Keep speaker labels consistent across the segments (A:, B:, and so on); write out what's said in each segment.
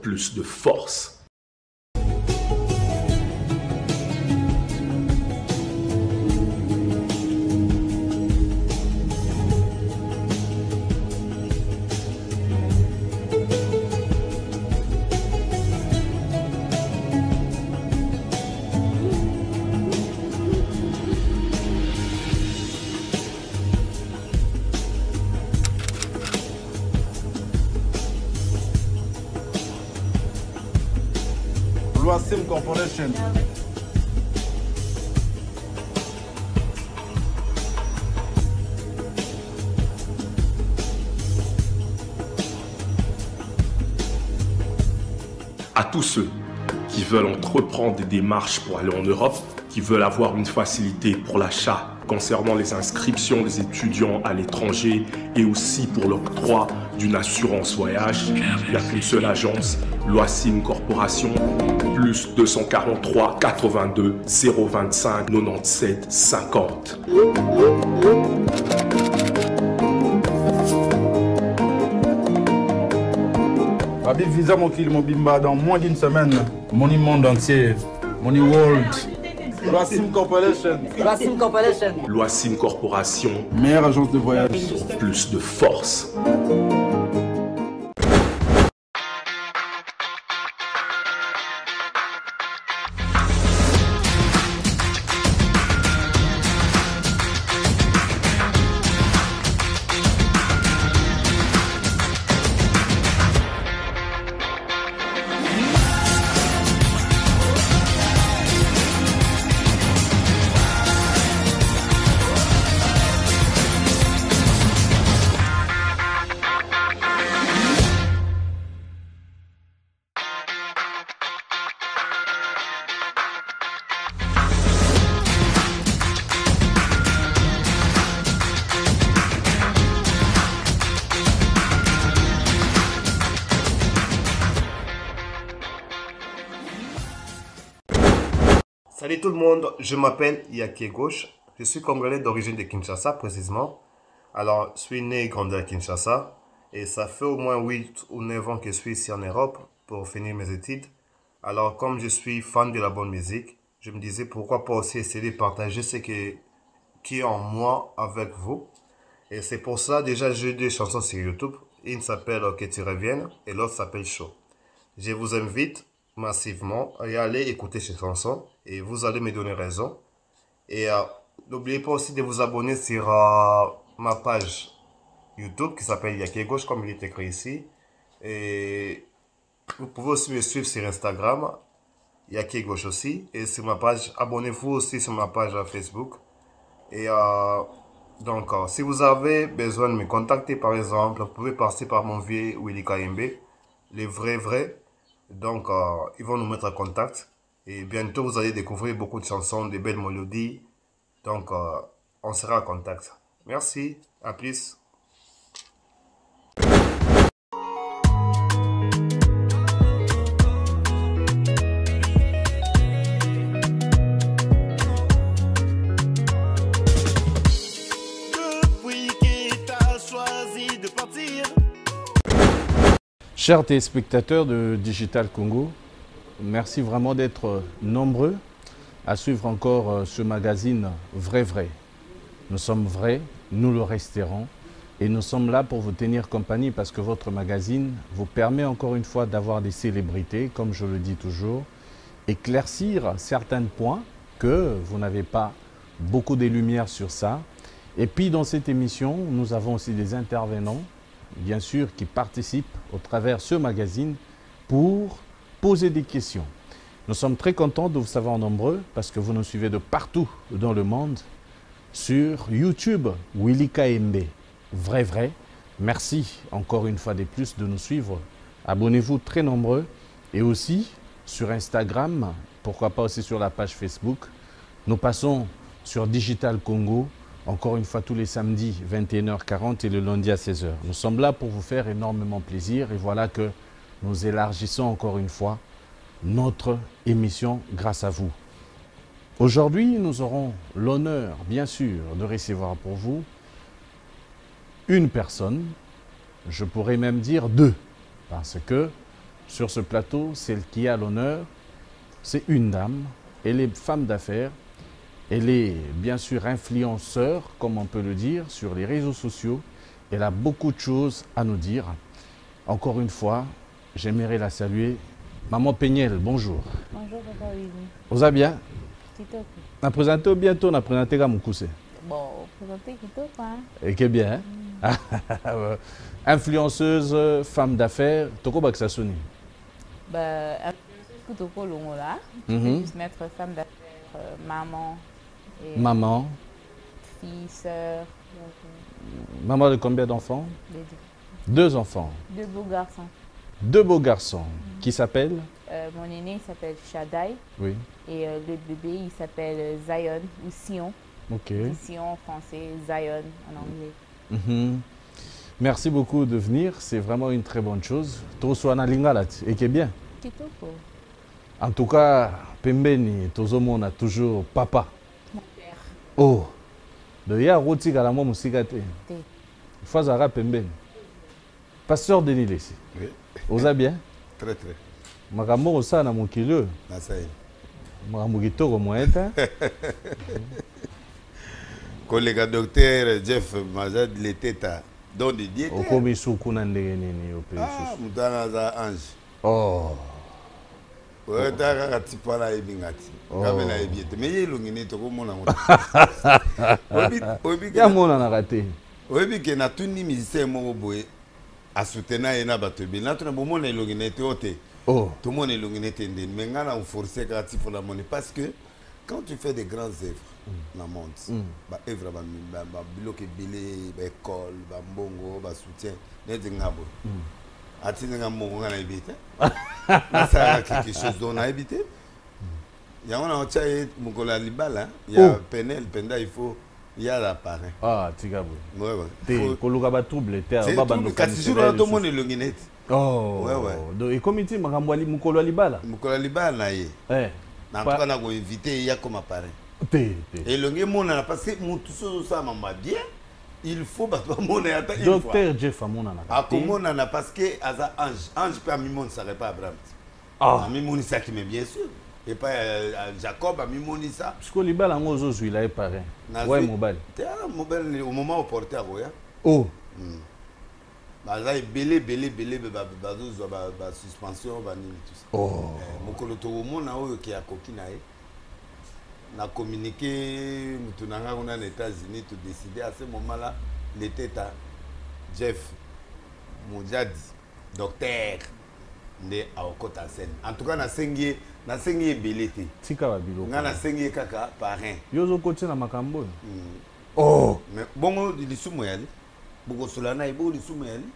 A: plus de force.
B: Loasim Corporation.
A: À tous ceux qui veulent entreprendre des démarches pour aller en Europe, qui veulent avoir une facilité pour l'achat concernant les inscriptions des étudiants à l'étranger et aussi pour l'octroi d'une assurance voyage, il n'y a qu'une seule agence, Loasim Corporation, plus 243 82 025 97 50.
B: Habib Visa Mokil Mobimba dans moins d'une semaine. Money Monde entier. Money World. Loasim Corporation.
C: Loasim Corporation.
A: Loasim Corporation,
B: Meilleure agence de voyage.
A: pour plus de force.
D: Salut tout le monde, je m'appelle Yaké Gauche, je suis congolais d'origine de Kinshasa précisément. Alors, je suis né et grandi à Kinshasa et ça fait au moins 8 ou 9 ans que je suis ici en Europe pour finir mes études. Alors, comme je suis fan de la bonne musique, je me disais pourquoi pas aussi essayer de partager ce qui est en moi avec vous. Et c'est pour ça, déjà, j'ai deux chansons sur YouTube. Une s'appelle Que tu reviennes et l'autre s'appelle Chaud. Je vous invite massivement à aller écouter ces chansons et vous allez me donner raison. Et n'oubliez pas aussi de vous abonner sur ma page YouTube qui s'appelle Yaké Gauche comme il est écrit ici. Et vous pouvez aussi me suivre sur Instagram, Yaké Gauche aussi. Et sur ma page, abonnez-vous aussi sur ma page Facebook. Et donc, si vous avez besoin de me contacter par exemple, vous pouvez passer par mon vieux Willy KMB, les vrais. Donc, ils vont nous mettre en contact. Et bientôt, vous allez découvrir beaucoup de chansons, de belles mélodies. Donc, on sera en contact. Merci, à plus.
E: Depuis que t'as choisi de partir.
F: Chers téléspectateurs de Digital Congo, merci vraiment d'être nombreux à suivre encore ce magazine Vrai. Nous sommes vrais, nous le resterons et nous sommes là pour vous tenir compagnie parce que votre magazine vous permet encore une fois d'avoir des célébrités, comme je le dis toujours, éclaircir certains points que vous n'avez pas beaucoup de lumière sur ça. Et puis dans cette émission, nous avons aussi des intervenants, bien sûr, qui participent au travers de ce magazine pour poser des questions. Nous sommes très contents de vous savoir nombreux parce que vous nous suivez de partout dans le monde sur YouTube, Willy KMB. Vrai. Merci encore une fois de plus de nous suivre. Abonnez-vous très nombreux et aussi sur Instagram, pourquoi pas aussi sur la page Facebook. Nous passons sur Digital Congo, encore une fois tous les samedis 21h40 et le lundi à 16h. Nous sommes là pour vous faire énormément plaisir et voilà que nous élargissons encore une fois notre émission grâce à vous. Aujourd'hui, nous aurons l'honneur, bien sûr, de recevoir pour vous une personne, je pourrais même dire deux, parce que Sur ce plateau, celle qui a l'honneur, c'est une dame. Elle est femme d'affaires. Elle est bien sûr influenceur, comme on peut le dire, sur les réseaux sociaux. Elle a beaucoup de choses à nous dire. Encore une fois, j'aimerais la saluer. Maman Péniel, bonjour.
C: Bonjour, papa Willy.
F: Vous allez bien?
C: Kitoko.
F: On a présenté bientôt, on a présenté Gamukuse.
C: Bon, présenté Kitoko, hein?
F: Et que bien. Hein? Influenceuse, femme d'affaires, Toko Baksasoni.
C: Bah, Kitoko Longola. Je peux juste mettre femme d'affaires, maman. Et
F: Maman.
C: fille, sœur.
F: Maman de combien d'enfants?
C: Les deux.
F: 2 enfants.
C: 2 beaux garçons.
F: 2 beaux garçons. Qui s'appellent?
C: Mon aîné, il s'appelle Shaddai.
F: Oui.
C: Et le bébé, il s'appelle Zion ou Sion.
F: Ok.
C: Sion en français, Zion en anglais.
F: Mhm. Merci beaucoup de venir. C'est vraiment une très bonne chose. Toswana Lingalat. Et qui est bien.
C: Kitoko.
F: En tout cas, Pembeni, Tozomon a toujours papa.
C: Mon père.
F: Oh. De ya roti galamo musikate.
C: Té.
F: Fazara Pembeni. Pasteur Denis Lessi.
G: Oui,
F: Oza bien?
G: très très.
F: Makambo osana mokilo.
G: Nasai.
F: Makambo kitoko moeta.
G: Collègue docteur Jeff Mazad Leteta, don de diète.
F: Okomi suku na ndenge nini yo pe
G: Ah,
F: susu.
G: mutana za ange.
F: Oh.
G: Ouais, t'as un petit peu là et bingati. Comme la ébiete. Mais il est longini to comme on a.
F: Ya mona na raté.
G: Obi ke na tuni musicien mo boye a soutenir ena batobi. Na tuna bomo na longini te ote.
F: Oh.
G: Tout le monde est longini te ndeni. Mais ngana on forcer gratuit pour la monnaie parce que quand tu fais des grandes œuvres dans le monde, bah œuvre bah bloc belé, bah école, bah mbongo, bah soutien, net ngabo. Atine ngamo ngana ebite. Ça quelque chose dont on a évité. Il y a un autre Mukola Libala, il y a Penel, Penda, il y a la parrain.
F: Ah, Tigabo.
G: Ouais, ouais.
F: Te koluka ba trouble te
G: C'est
F: baba
G: tout,
F: ndo
G: kasi jour là tout le monde est longinette.
F: Oh.
G: Ouais, ouais.
F: Do e comité makambo ali mukolo libala.
G: Mukola Libala na ye.
F: Eh.
G: Na tout cas na ko invité il y a comme parrain.
F: Te.
G: Et longi mona parce que mutu so ça m'a bien. Il faut pas mona ata une fois.
F: Docteur Jeff Amona na.
G: A comment na parce que aza ange, ange pas mimon ça pas Abraham.
F: Ah,
G: mimon ça qui mais bien sûr. Et pas Jacob a mimon ça.
F: parce que libala ngozo zui la parrain. Ouais mobile.
G: Mobile au moment où porter à Roya.
F: Oh.
G: Baza belé bazo ba suspension ba nini tout ça.
F: Oh.
G: Mokolo to mona oyo ki akoki na ye. Na communiqué mutunanga on aux États-Unis to décider à ce moment-là l'été à Jeff Mujadi docteur nde aokota scène. En tout cas na sengi belé te.
F: Tika ba biloko.
G: Nga na sengi kaka parrain.
F: Yozo koti na makambo. Oh.
G: Mais bongo lisumu yali. Boko solana ibo lisumu yali.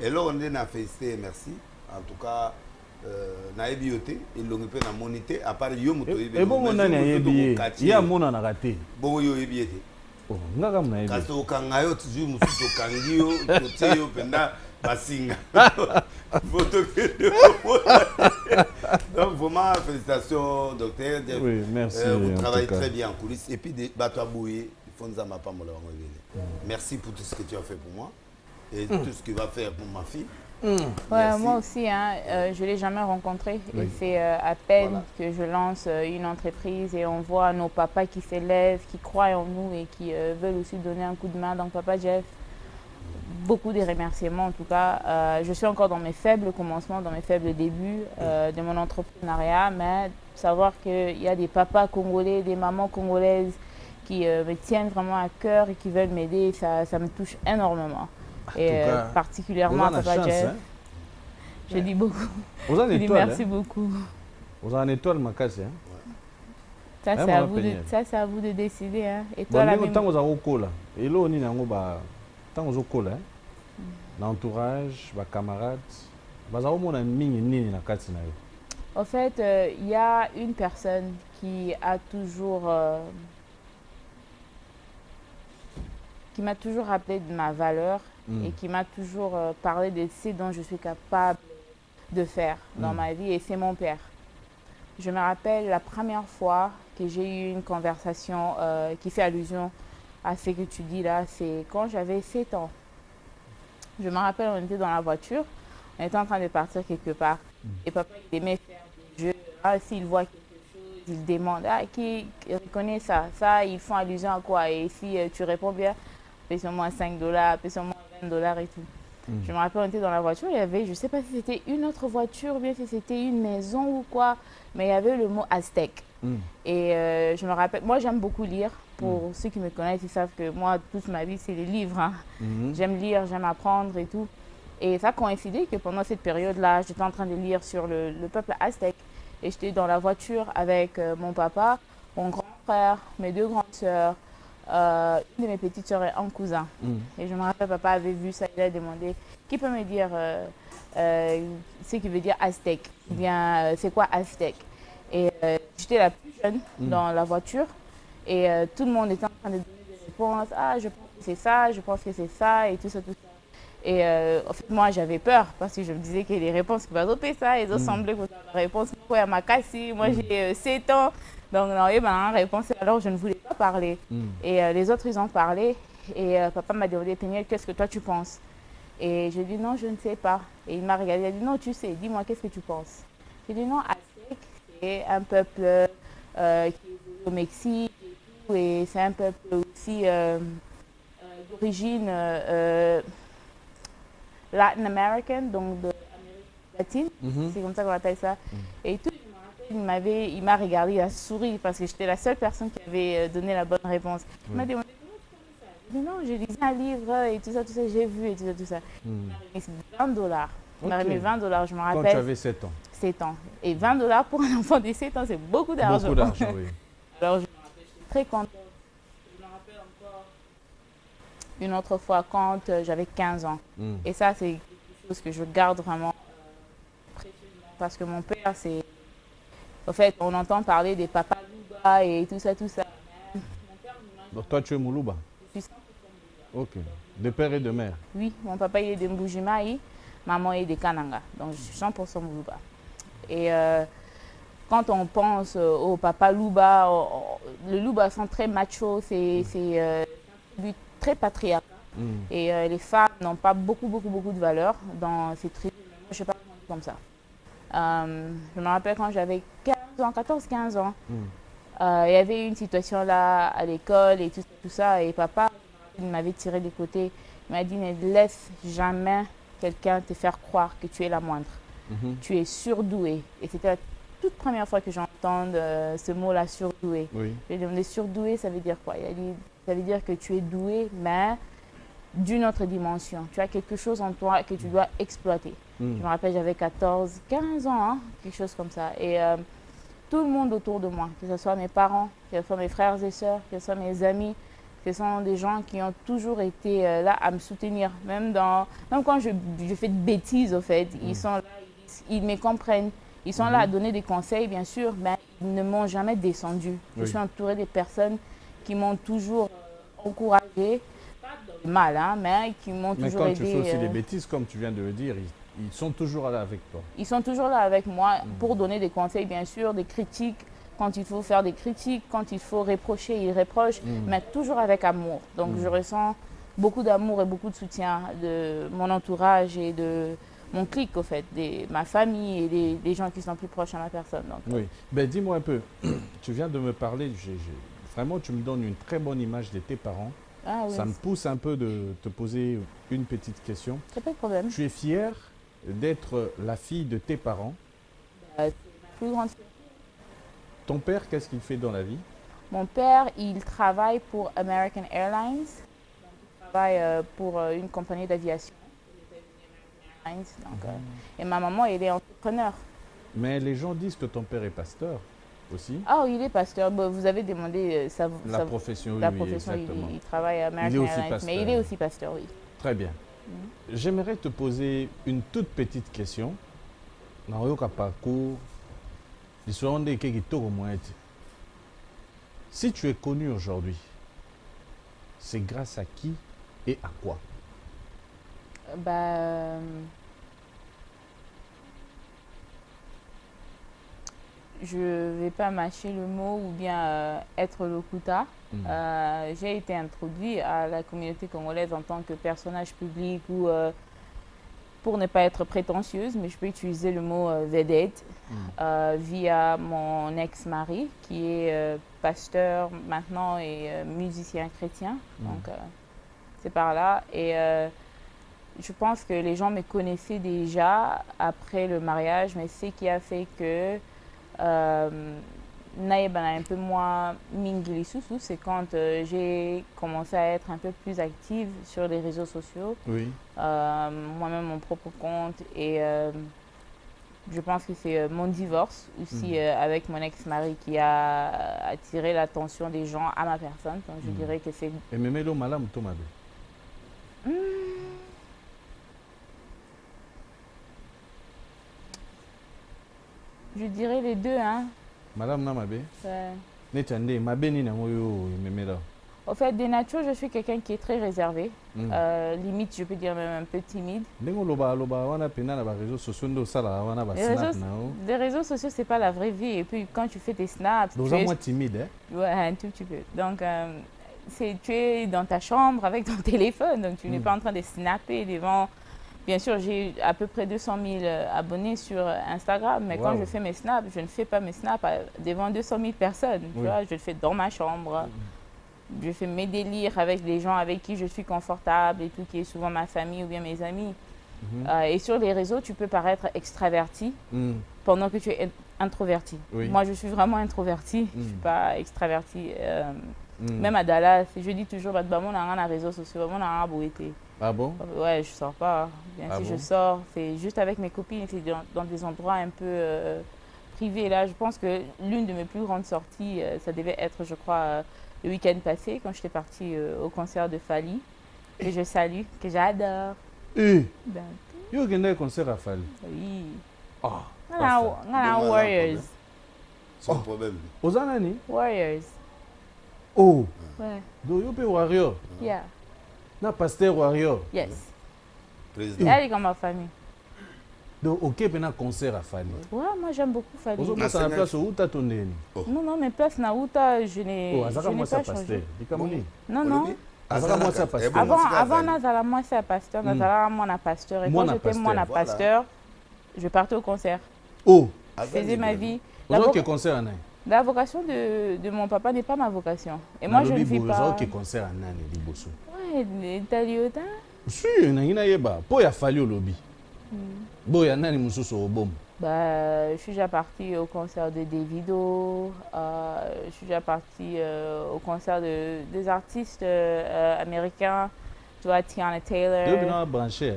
G: Et là on est na félicité merci. En tout cas na ebiote elongi pe na monité à part yo moto
F: ebe. Et bongo nani ayebi. Ya mona na raté.
G: Bongo yo ebiete.
F: Oh, ngaka mna yebi.
G: Kaso kanga yo toujours musu to kangi yo to te yo penda basinga. Photo que donc vraiment félicitations docteur.
F: Oui, merci.
G: Vous travaillez très bien en coulisses et puis des bateaux à bouiller, il faut nous pas mon merci pour tout ce que tu as fait pour moi et tout ce que tu vas faire pour ma fille.
C: Ouais, moi aussi, hein, je ne l'ai jamais rencontré. Oui. Et c'est à peine que je lance une entreprise et on voit nos papas qui s'élèvent, qui croient en nous et qui veulent aussi donner un coup de main. Donc, Papa Jeff, beaucoup de remerciements en tout cas. Je suis encore dans mes faibles commencements, dans mes faibles débuts de mon entrepreneuriat, mais savoir qu'il y a des papas congolais, des mamans congolaises qui me tiennent vraiment à cœur et qui veulent m'aider, ça me touche énormément. Et particulièrement à Papa Jeff, hein? Je dis beaucoup. Je dis merci beaucoup.
F: Vous en étoile, ma casse. Hein?
C: Ça, c'est à vous de décider. Hein? Et toi, la même...
F: Tant que vous avez un et là, on est tant que vous avez l'entourage, les camarades, vous avez en
C: fait, il y a une personne qui a toujours... qui m'a toujours rappelé de ma valeur et qui m'a toujours parlé de ce dont je suis capable de faire dans ma vie, et c'est mon père. Je me rappelle la première fois que j'ai eu une conversation qui fait allusion à ce que tu dis là, c'est quand j'avais 7 ans. Je me rappelle, on était dans la voiture, On était en train de partir quelque part. Et papa, il aimait faire des jeux. Ah, s'il voit quelque chose, il demande, ah, qui reconnaît ça? Ça, ils font allusion à quoi? Et si tu réponds bien, paye sur moi 5 $, paye sur moi 20 $ et tout. Je me rappelle, on était dans la voiture, il y avait, je ne sais pas si c'était une autre voiture ou bien si c'était une maison ou quoi, mais il y avait le mot Aztèque. Et je me rappelle, moi j'aime beaucoup lire. Pour ceux qui me connaissent, ils savent que moi, toute ma vie, c'est les livres. Hein. J'aime lire, j'aime apprendre et tout. Et ça coïncidait que pendant cette période-là, j'étais en train de lire sur le peuple aztèque. Et j'étais dans la voiture avec mon papa, mon grand frère, mes 2 grandes sœurs, une de mes petites sœurs et un cousin. Et je me rappelle, papa avait vu ça, il a demandé, qui peut me dire ce qui veut dire aztèque? Ou bien, c'est quoi aztèque? Et j'étais la plus jeune dans la voiture. Et tout le monde était en train de donner des réponses. Ah, je pense que c'est ça, je pense que c'est ça, et tout ça, tout ça. Et en fait, moi, j'avais peur parce que je me disais que les réponses qui vont faire ça, ils ont semblé que la réponse, moi, m'a cassé. Moi, j'ai 7 ans. Donc, non, et ben, réponse, alors je ne voulais pas parler. Et les autres, ils ont parlé. Et papa m'a demandé, Péniel, qu'est-ce que toi, tu penses? Et j'ai dit, non, je ne sais pas. Et il m'a regardé, il a dit, non, tu sais, dis-moi, qu'est-ce que tu penses? J'ai dit, non, Aztèque, c'est un peuple qui est au Mexique. Et c'est un peuple aussi d'origine Latin American, donc d'Amérique latine. C'est comme ça qu'on appelle ça. Et tout, il m'a regardé, il a souri parce que j'étais la seule personne qui avait donné la bonne réponse. Il m'a demandé comment tu connais ça. J'ai dit non, j'ai lisé un livre et tout ça, j'ai vu et tout ça, tout ça. Il m'a remis 20 $. Il m'a remis 20 $, je me rappelle.
F: Quand tu avais 7 ans.
C: 7 ans. Et 20 $ pour un enfant de 7 ans, c'est beaucoup d'argent.
F: Beaucoup d'argent, oui.
C: Alors, je me rappelle, j'étais très contente. Je me rappelle encore une autre fois quand j'avais 15 ans. Et ça, c'est quelque chose que je garde vraiment précieusement. Parce que mon père, c'est... En fait, on entend parler des papas Louba et tout ça, tout ça. Mon père,
F: donc toi, tu es Moulouba?
C: Je suis 100% Moulouba.
F: Ok. De père et de mère?
C: Oui, mon papa il est de Mbujimaï, maman est de Kananga. Donc, je suis 100% Moulouba. Et... quand on pense au papa Louba, le Louba sont très macho, c'est un tribu très patriarcal. Et les femmes n'ont pas beaucoup de valeur dans ces tribus. Moi, je ne sais pas comment dire comme ça. Je me rappelle quand j'avais 14-15 ans, il y avait une situation là à l'école et tout ça. Et papa, il m'avait tiré des côtés. Il m'a dit, ne laisse jamais quelqu'un te faire croire que tu es la moindre. Tu es surdouée. Et c'était la toute première fois que j'entends ce mot-là, surdoué. Oui. Je lui ai demandé, surdoué, ça veut dire quoi? Il a dit, ça veut dire que tu es doué, mais d'une autre dimension. Tu as quelque chose en toi que tu dois exploiter. Je me rappelle, j'avais 14, 15 ans, hein, quelque chose comme ça. Et tout le monde autour de moi, que ce soit mes parents, que ce soit mes frères et sœurs, que ce soit mes amis, ce sont des gens qui ont toujours été là à me soutenir. Même quand je fais de bêtises, au fait, ils sont là, ils me comprennent. Ils sont là à donner des conseils, bien sûr, mais ils ne m'ont jamais descendu. Je suis entourée de personnes qui m'ont toujours encouragée, pas dans le mal, hein, mais qui m'ont toujours aidée.
F: Mais quand tu fais aussi des bêtises, comme tu viens de le dire, ils sont toujours là avec toi.
C: Ils sont toujours là avec moi pour donner des conseils, bien sûr, des critiques, quand il faut faire des critiques, quand il faut reprocher, ils reprochent, mais toujours avec amour. Donc je ressens beaucoup d'amour et beaucoup de soutien de mon entourage et de mon clique, au fait, ma famille et des gens qui sont plus proches à ma personne. Donc,
F: oui. Ben, dis-moi un peu, tu viens de me parler, vraiment, tu me donnes une très bonne image de tes parents.
C: Ah, oui.
F: Ça me pousse un peu de te poser une petite question.
C: C'est pas de problème.
F: Tu es fière d'être la fille de tes parents?
C: C'est ma plus grande fierté.
F: Ton père, qu'est-ce qu'il fait dans la vie?
C: Mon père, il travaille pour American Airlines. Il travaille pour une compagnie d'aviation. Et ma maman, elle est entrepreneur.
F: Mais les gens disent que ton père est pasteur aussi.
C: Ah, il est pasteur. Bon, vous avez demandé
F: la profession,
C: la
F: oui,
C: profession,
F: exactement.
C: Il travaille à American Airlines,
F: pasteur.
C: mais il est aussi pasteur, oui.
F: Très bien. J'aimerais te poser une toute petite question. Si tu es connu aujourd'hui, c'est grâce à qui et à quoi?
C: Je ne vais pas mâcher le mot ou bien être le Kuta. J'ai été introduit à la communauté congolaise en tant que personnage public ou pour ne pas être prétentieuse, mais je peux utiliser le mot vedette via mon ex-mari qui est pasteur maintenant et musicien chrétien. Donc, c'est par là. Et je pense que les gens me connaissaient déjà après le mariage, mais ce qui a fait que Naïba un peu moins mingili sous, c'est quand j'ai commencé à être un peu plus active sur les réseaux sociaux.
F: Oui.
C: Moi-même, mon propre compte. Et je pense que c'est mon divorce aussi avec mon ex-mari qui a attiré l'attention des gens à ma personne. Donc je dirais que c'est...
F: Et même le malam Tomabe.
C: Je dirais les deux, hein.
F: Madame Namabe.
C: Ouais. Au fait, de nature, je suis quelqu'un qui est très réservé. Limite, je peux dire même un peu timide. Les réseaux sociaux, c'est pas la vraie vie. Et puis, quand tu fais tes snaps...
F: Tu es moins timide, hein?
C: Ouais, un tout petit peu. Donc, tu es dans ta chambre avec ton téléphone. Donc, tu n'es pas en train de snapper devant... Bien sûr, j'ai à peu près 200 000 abonnés sur Instagram, mais quand je fais mes snaps, je ne fais pas mes snaps devant 200 000 personnes. Tu vois, je le fais dans ma chambre. Je fais mes délires avec les gens avec qui je suis confortable et tout, qui est souvent ma famille ou bien mes amis. Et sur les réseaux, tu peux paraître extraverti pendant que tu es introverti. Moi, je suis vraiment introverti, je ne suis pas extraverti. Même à Dallas, je dis toujours, bah, on a un réseau social, on a un beau été.
F: Ah bon?
C: Ouais, je sors pas. Bien si je sors, c'est juste avec mes copines, c'est dans des endroits un peu privés. Là, je pense que l'une de mes plus grandes sorties, ça devait être, je crois, le week-end passé, quand j'étais partie au concert de Fali, que je salue, que j'adore.
F: Ben, yo, il y a un concert à Fali.
C: Oui.
F: Ah.
C: On a Warriors.
G: Sans problème.
F: Aux Anani?
C: Warriors.
F: Oh.
C: Ouais.
F: Donc, yo, Warrior.
C: Yeah.
F: Na pasteur Warrior.
C: Yes.
G: Président.
C: Elle est comme ma famille.
F: Donc, ok, il y a un concert à Fali.
C: Ouais, moi j'aime beaucoup Fali.
F: Vous avez la place où tu as tourné?
C: Non, non, mais place na Outa, je n'ai pas changé. Non, non. Avant, Nazala, moi c'est pasteur. Nazala, moi, pasteur. Et quand j'étais moi, pasteur, je partais au concert.
F: Oh.
C: Je faisais ma vie.
F: Quel concert en a?
C: La vocation de mon papa n'est pas ma vocation. Et moi, je ne vis pas...
F: Quel concert en a?
C: Ouais, Taliota.
F: Si, il y a pas. Pour y a fallu au lobby. Bon, il y a un moussous au baume.
C: Bah, je suis déjà partie au concert de Davido. Je suis déjà partie au concert des artistes américains. Tu vois, Tiana Taylor.
F: Tu es branché.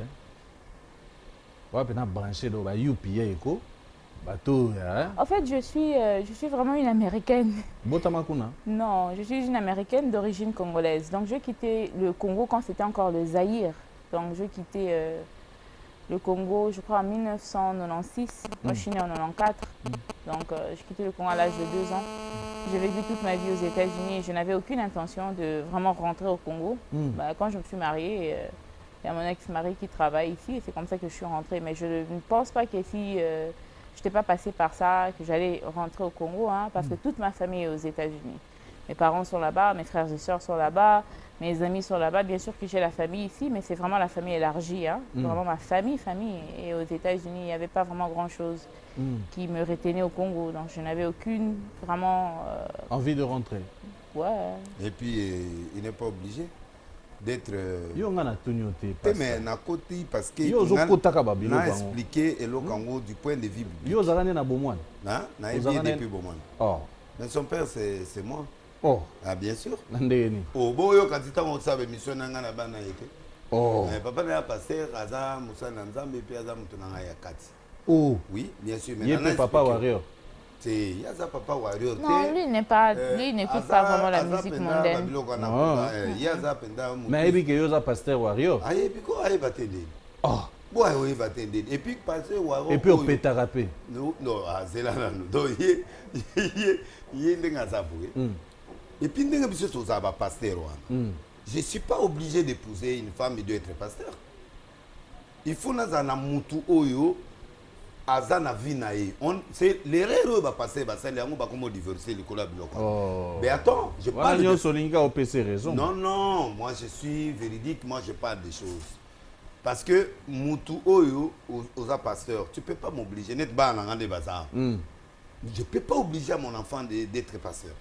F: Tu es branché dans la UPA.
C: En fait, je suis vraiment une Américaine.
F: Botamakuna?
C: Non, je suis une Américaine d'origine congolaise. Donc, je quittais le Congo quand c'était encore le Zaïre. Donc, je quittais le Congo, je crois, en 1996. Moi, je suis née en 94. Donc, j'ai quitté le Congo à l'âge de 2 ans. J'ai vécu toute ma vie aux États-Unis et je n'avais aucune intention de vraiment rentrer au Congo. Bah, quand je me suis mariée, il y a mon ex-mari qui travaille ici et c'est comme ça que je suis rentrée. Mais je ne pense pas que si je n'étais pas passée par ça, que j'allais rentrer au Congo, hein, parce que toute ma famille est aux États-Unis. Mes parents sont là-bas, mes frères et sœurs sont là-bas, mes amis sont là-bas. Bien sûr que j'ai la famille ici, mais c'est vraiment la famille élargie. Hein. Vraiment ma famille. Et aux États-Unis, il n'y avait pas vraiment grand-chose qui me retenait au Congo. Donc je n'avais aucune vraiment...
F: envie de rentrer.
C: Ouais.
G: Et puis, il n'est pas obligé d'être...
F: mais
G: na côté parce que
F: on
G: a expliqué le Congo du point de vue biblique. Mais son père, c'est moi.
F: Oh.
G: Ah, bien sûr.
F: Oh,
G: bon, yo, quand tu as mission oh. Papa n'a pas pasteur, Aza, Moussa Nanzambe, et puis Aza Moutonanga Yakati.
F: Oh.
G: Oui, bien sûr.
F: Mais il Papa Warrior.
G: C'est Yaza Papa Warrior.
C: Non, lui n'écoute pas vraiment la musique mondaine.
F: Mais il dit que Yosa pasteur Warrior.
G: Ah, et puis quoi, il va t'aider.
F: Oh.
G: Ouais, il va t'aider. Et puis, pasteur Warrior.
F: Et puis, on peut t'arraper.
G: Non, c'est là, donc, il est dans sa bouée. Et puis, il y a un pasteur. Je ne suis pas obligé d'épouser une femme et d'être pasteur. Il faut que nous oyo azana vinae. C'est l'erreur va passer, va s'aller on va comment divorcer le collab bloc. Mais attends, je parle de
F: Solinga au PC raison.
G: Non, moi je suis véridique, moi je parle des choses. Parce que Moutou Oyo, aux pasteurs, tu ne peux pas m'obliger. Net ba na ngande bazar. Je ne peux pas obliger à mon enfant d'être pasteur.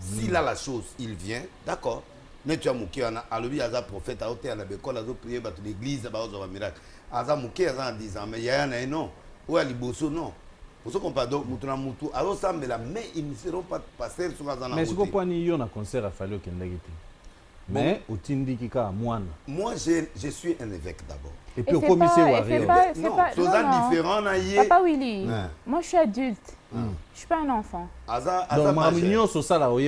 G: S'il a la chose, il vient, d'accord. Mais tu as mouké, à lui, Aza prophète, à hôtel, à l'école, à prier, à l'église, à un miracle. Aza mouké, Aza en disant, mais il y a un non. Ou à Liboso, non. Pour ce qu'on parle donc, Moutouna Moutou, alors ça, mais ils ne seront pas pasteurs sur Aza.
F: Mais ce qu'on peut dire, il y a un concert à Fallo qui est mais au Tindi Kika, moi,
G: je suis un évêque d'abord.
F: Et puis au commissaire Wario.
G: Non, c'est différent.
C: Papa Willy, moi je suis adulte. Je ne suis pas un enfant.
F: Donc, ma mignon, c'est ça, là,
C: je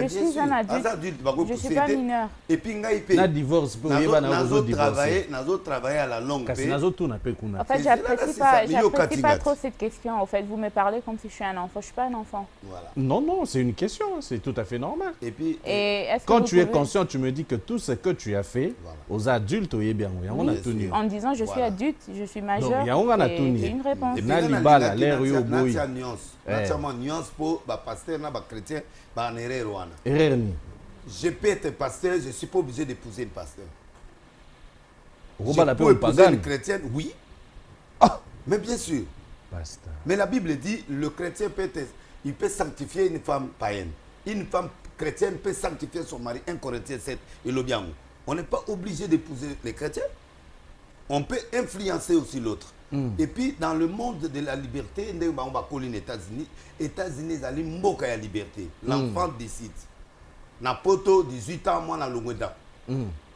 C: suis un adulte. Je ne suis pas mineur.
G: Et puis,
F: na divorce,
G: nous travaillé à la longue.
C: En fait, j'apprécie pas trop cette question. En fait, vous me parlez comme si je suis un enfant. Je ne suis pas un enfant.
G: Voilà.
F: Non, non, c'est une question. C'est tout à fait normal.
G: Et puis,
F: quand tu es conscient, tu me dis que tout ce que tu as fait aux adultes, oui, bien, on a tenu.
C: En disant je suis adulte, je suis majeur.
F: Il
C: y a une réponse.
G: nuance pour les pasteurs, les chrétiens, les erreurs. Je peux être pasteur, je ne suis pas obligé d'épouser une pasteur. Je peux épouser une chrétienne, oui. Ah, mais bien sûr.
F: Pasteur.
G: Mais la Bible dit le chrétien il peut sanctifier une femme païenne. Une femme chrétienne peut sanctifier son mari. 1 Corinthiens 7 et le bien. On n'est pas obligé d'épouser les chrétiens. On peut influencer aussi l'autre. Et puis, dans le monde de la liberté, on va coller les États-Unis. États-Unis, ils ont la liberté. L'enfant décide. Dans poto 18 ans, moi, dans le Mweda.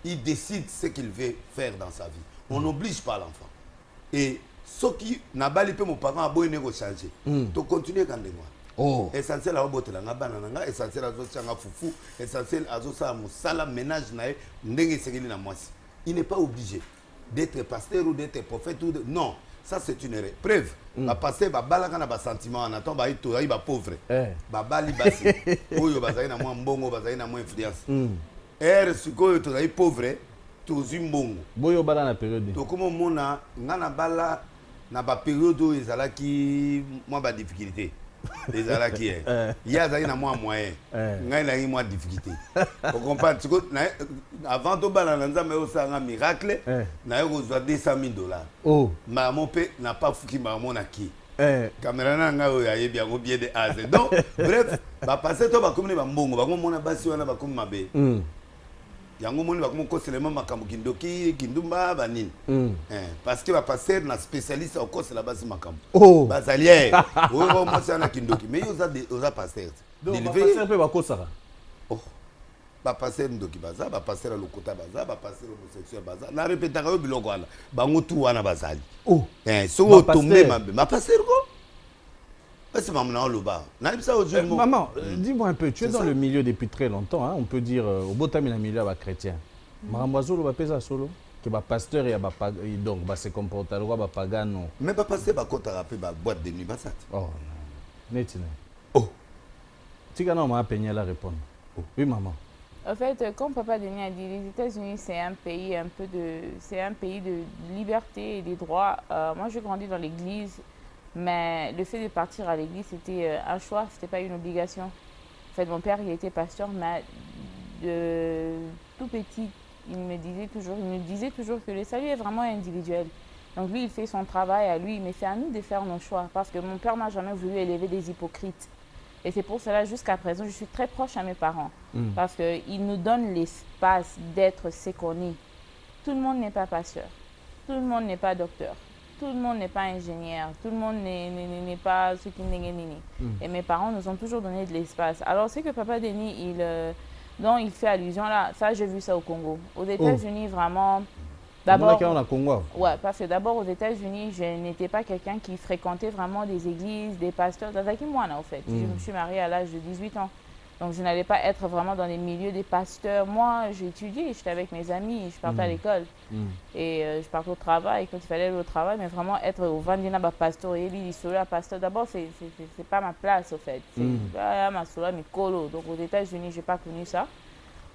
G: Il décide ce qu'il veut faire dans sa vie. On n'oblige pas l'enfant. Et ce qui n'a pas mon parent a beau changer. Tu continues quand même. Oh. Essentiel à botter la banana, essentiel à zochanga foufou, essentiel à zosa musala ménage nae ndenge segeli na mwasi. Il n'est pas obligé d'être pasteur ou d'être prophète ou de... Non, ça c'est une erreur. Preuve, ba pasteur ba balaka na ba sentiment en attend ba ito ba pauvre. Ba bali basi. Oyo bazali na mwa mbongo bazali na mwa influence. Sikoyo to zali pauvre, to zimbongo.
F: Boyo bala na période.
G: To komo mona ngana bala na ba période où ezalaki mwa ba difficulté. Les alaki il y a des moyens ngai na difficulté vous comprenez avant de balanza mais aussi un miracle na yo zo $200,000 oh maman pe n'a pas fouki maman na ki caméra na nga yo ya bien au biais de az donc bref ba passer to ba comme ba mbongo ba mona basi wana ba comme mabe yango moni ba comme ko selema makambo kindoki kindumba ba nini parce que ba passer na spécialiste au cause la base makambo oh bazalier o mo sana kindoki mais oza passer
F: donc ba passer pe ba kosara
G: oh ba passer ndoki baza ba passer lokota baza ba passer homosexuel baza na répéta ka biloko wana bango tu wana bazali oh so tomber mabe ma passer ko.
F: Maman, dis-moi un peu, tu es dans le milieu depuis très longtemps, hein, on peut dire, au bout de milieu chrétien. Maramboazolo va peser solo, que va pasteur et donc va se comporter va pagano.
G: Mais va passer va compter rapper va boîte de nuit basat.
F: Oh non, oh. Tu as non peigné la répondre. Oui maman.
C: En fait, comme Papa Denis a dit, les États-Unis c'est un pays de liberté et des droits. Moi j'ai grandi dans l'église. Mais le fait de partir à l'église, c'était un choix, ce n'était pas une obligation. En fait, mon père, il était pasteur, mais de tout petit, il me disait toujours que le salut est vraiment individuel. Donc lui, il fait son travail à lui, mais c'est à nous de faire nos choix. Parce que mon père n'a jamais voulu élever des hypocrites. Et c'est pour cela, jusqu'à présent, je suis très proche à mes parents. Parce qu'ils nous donnent l'espace d'être ce qu'on est. Tout le monde n'est pas pasteur. Tout le monde n'est pas docteur. Tout le monde n'est pas ingénieur, tout le monde n'est pas ce qui n'est. Et mes parents nous ont toujours donné de l'espace. Alors, c'est que Papa Denis, dont il fait allusion là, ça j'ai vu ça au Congo. Aux États-Unis, vraiment, d'abord... Ouais, parce que d'abord aux États-Unis, je n'étais pas quelqu'un qui fréquentait vraiment des églises, des pasteurs. Dans moi, en fait. Je me suis mariée à l'âge de 18 ans. Donc, je n'allais pas être vraiment dans les milieux des pasteurs. Moi, j'ai étudié, j'étais avec mes amis, je partais à l'école. Et je partais au travail quand il fallait aller au travail, mais vraiment être au Vandina pasteur et la pasteur, d'abord, c'est pas ma place, au fait. C'est ma sola, mes colos. Donc, aux États-Unis, je n'ai pas connu ça.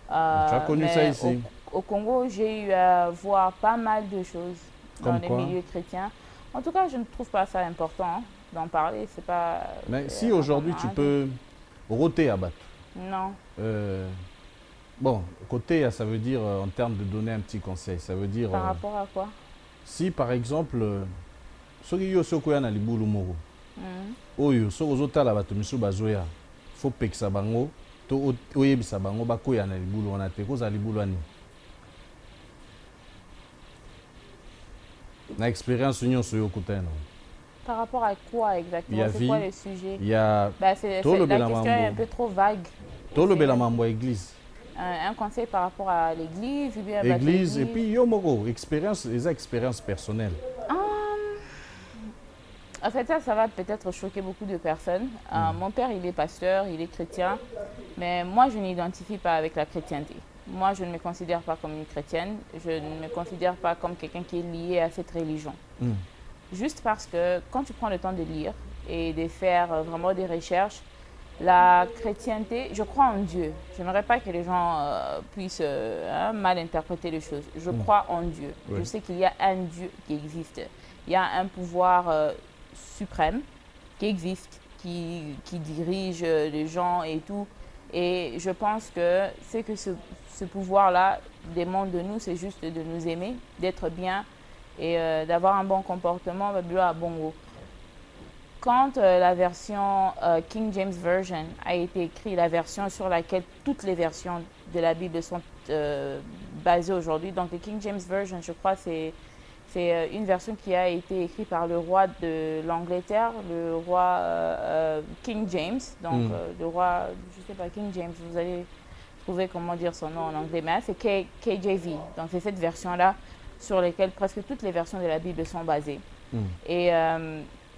F: Tu as connu ça ici?
C: Au Congo, j'ai eu à voir pas mal de choses dans les milieux chrétiens. En tout cas, je ne trouve pas ça important d'en parler. C'est pas.
F: Mais si aujourd'hui, tu peux roter à battre.
C: Non.
F: Bon, côté, ça veut dire, en termes de donner un petit conseil, ça veut dire...
C: Par rapport à quoi?
F: Si, par exemple, ceux qui sont na libulu moko, oyo, ceux qui sont là, il faut que ça bango, to oyebisa bango bakoya na libulu wana te koza libulu ani. Na expérience union sur yokuteno.
C: Par rapport à quoi exactement? C'est quoi le sujet?
F: Il y a
C: la question est un peu trop vague.
F: Tout le belamambo église.
C: Un conseil par rapport à l'église ou bien
F: l'église et puis yomoko expérience, les expériences personnelles.
C: En fait, ça va peut-être choquer beaucoup de personnes. Mon père, il est pasteur, il est chrétien, mais moi, je n'identifie pas avec la chrétienté. Moi, je ne me considère pas comme une chrétienne, je ne me considère pas comme quelqu'un qui est lié à cette religion. Juste parce que quand tu prends le temps de lire et de faire vraiment des recherches, la chrétienté, je crois en Dieu. Je n'aimerais pas que les gens puissent mal interpréter les choses. Je crois en Dieu. Oui. Je sais qu'il y a un Dieu qui existe. Il y a un pouvoir suprême qui existe, qui dirige les gens et tout. Et je pense que c'est que ce pouvoir-là demande de nous, c'est juste de nous aimer, d'être bien et d'avoir un bon comportement. Bongo. Quand la version King James Version a été écrite, la version sur laquelle toutes les versions de la Bible sont basées aujourd'hui, donc le King James Version, je crois, c'est une version qui a été écrite par le roi de l'Angleterre, le roi King James, donc le roi, je ne sais pas, King James, vous allez trouver comment dire son nom en anglais, mais c'est KJV, donc c'est cette version-là sur laquelle presque toutes les versions de la Bible sont basées. Et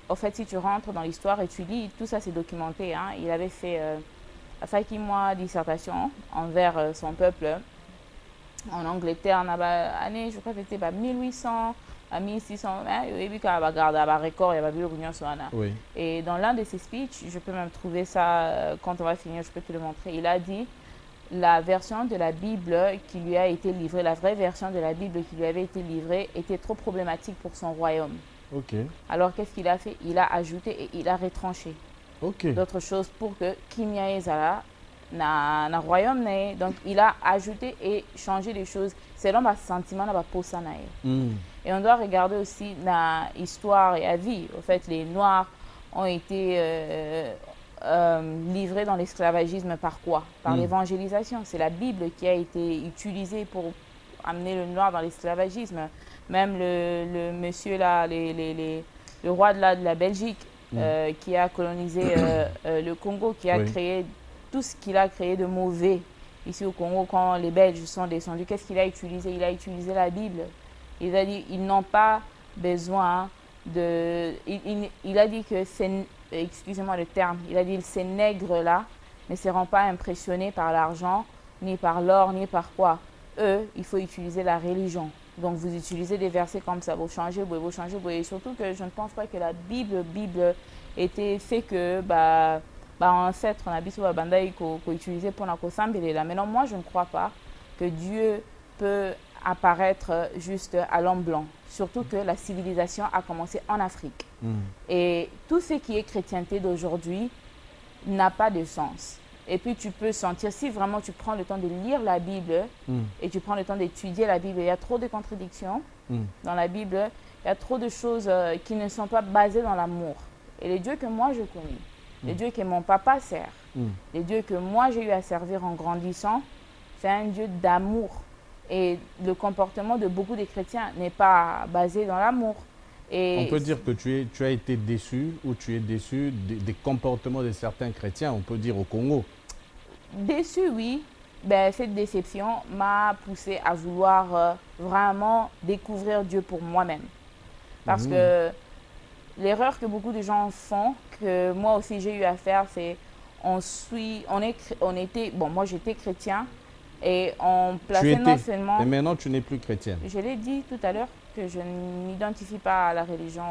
C: en fait, si tu rentres dans l'histoire et tu lis, tout ça c'est documenté. Hein. Il avait fait une dissertation envers son peuple en Angleterre, année, je crois que c'était 1800 à 1600. Oui. Et dans l'un de ses speeches, je peux même trouver ça quand on va finir, je peux te le montrer. Il a dit la version de la Bible qui lui a été livrée, la vraie version de la Bible qui lui avait été livrée, était trop problématique pour son royaume.
F: Okay.
C: Alors, qu'est-ce qu'il a fait? Il a ajouté et il a retranché d'autres choses pour que Kimia Ezala na royaume. Donc, il a ajouté et changé les choses selon ma sentiment, na posa na. Et on doit regarder aussi la histoire et la vie. En fait, les Noirs ont été livrés dans l'esclavagisme par quoi? Par l'évangélisation. C'est la Bible qui a été utilisée pour amener le Noir dans l'esclavagisme. Même le monsieur là, le roi de la Belgique qui a colonisé le Congo, qui a créé tout ce qu'il a créé de mauvais ici au Congo quand les Belges sont descendus. Qu'est-ce qu'il a utilisé? Il a utilisé la Bible. Il a dit ils n'ont pas besoin de... Il a dit que excusez-moi le terme, il a dit ces nègres-là ne seront pas impressionnés par l'argent, ni par l'or, ni par quoi. Eux, il faut utiliser la religion. Donc, vous utilisez des versets comme ça, vous changez, et surtout que je ne pense pas que la Bible était fait que, ancêtre, on a vu sur Bandai qu'on utilisait pour la Kosambelela. Maintenant, moi, je ne crois pas que Dieu peut apparaître juste à l'homme blanc. Surtout que la civilisation a commencé en Afrique. Et tout ce qui est chrétienté d'aujourd'hui n'a pas de sens. Et puis tu peux sentir, si vraiment tu prends le temps de lire la Bible et tu prends le temps d'étudier la Bible, il y a trop de contradictions dans la Bible, il y a trop de choses qui ne sont pas basées dans l'amour. Et les dieux que moi je connais, les dieux que mon papa sert, les dieux que moi j'ai eu à servir en grandissant, c'est un Dieu d'amour. Et le comportement de beaucoup de chrétiens n'est pas basé dans l'amour.
F: On peut dire que tu as été déçu ou tu es déçu des comportements de certains chrétiens, on peut dire au Congo.
C: Déçu, oui. Cette déception m'a poussé à vouloir vraiment découvrir Dieu pour moi-même. Parce que l'erreur que beaucoup de gens font, que moi aussi j'ai eu à faire, c'est moi j'étais chrétien et on plaçait non seulement...
F: Et maintenant tu n'es plus chrétienne.
C: Je l'ai dit tout à l'heure que je ne m'identifie pas à la religion,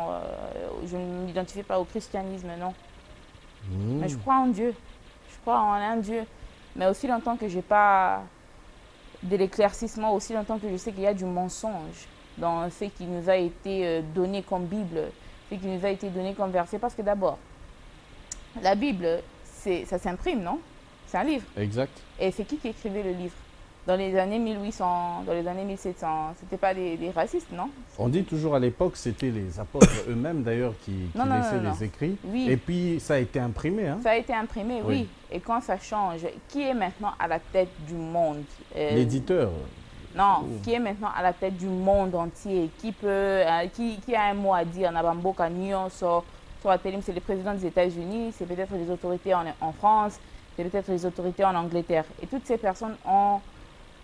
C: je ne m'identifie pas au christianisme, non. Mais je crois en Dieu, je crois en un Dieu. Mais aussi longtemps que je n'ai pas de l'éclaircissement, aussi longtemps que je sais qu'il y a du mensonge dans ce qui nous a été donné comme Bible, ce qui nous a été donné comme verset. Parce que d'abord, la Bible, ça s'imprime, non? C'est un livre.
F: Exact.
C: Et c'est qui écrivait le livre? dans les années 1800, dans les années 1700, c'était pas des racistes, non?
F: On dit toujours à l'époque, c'était les apôtres eux-mêmes d'ailleurs qui laissaient les écrits.
C: Oui.
F: Et puis ça a été imprimé. Hein?
C: Ça a été imprimé, oui. Et quand ça change, qui est maintenant à la tête du monde?
F: L'éditeur.
C: Non, qui est maintenant à la tête du monde entier? Qui a un mot à dire? Nabamboka Nyonso, c'est le président des États-Unis, c'est peut-être les autorités en France, c'est peut-être les autorités en Angleterre. Et toutes ces personnes ont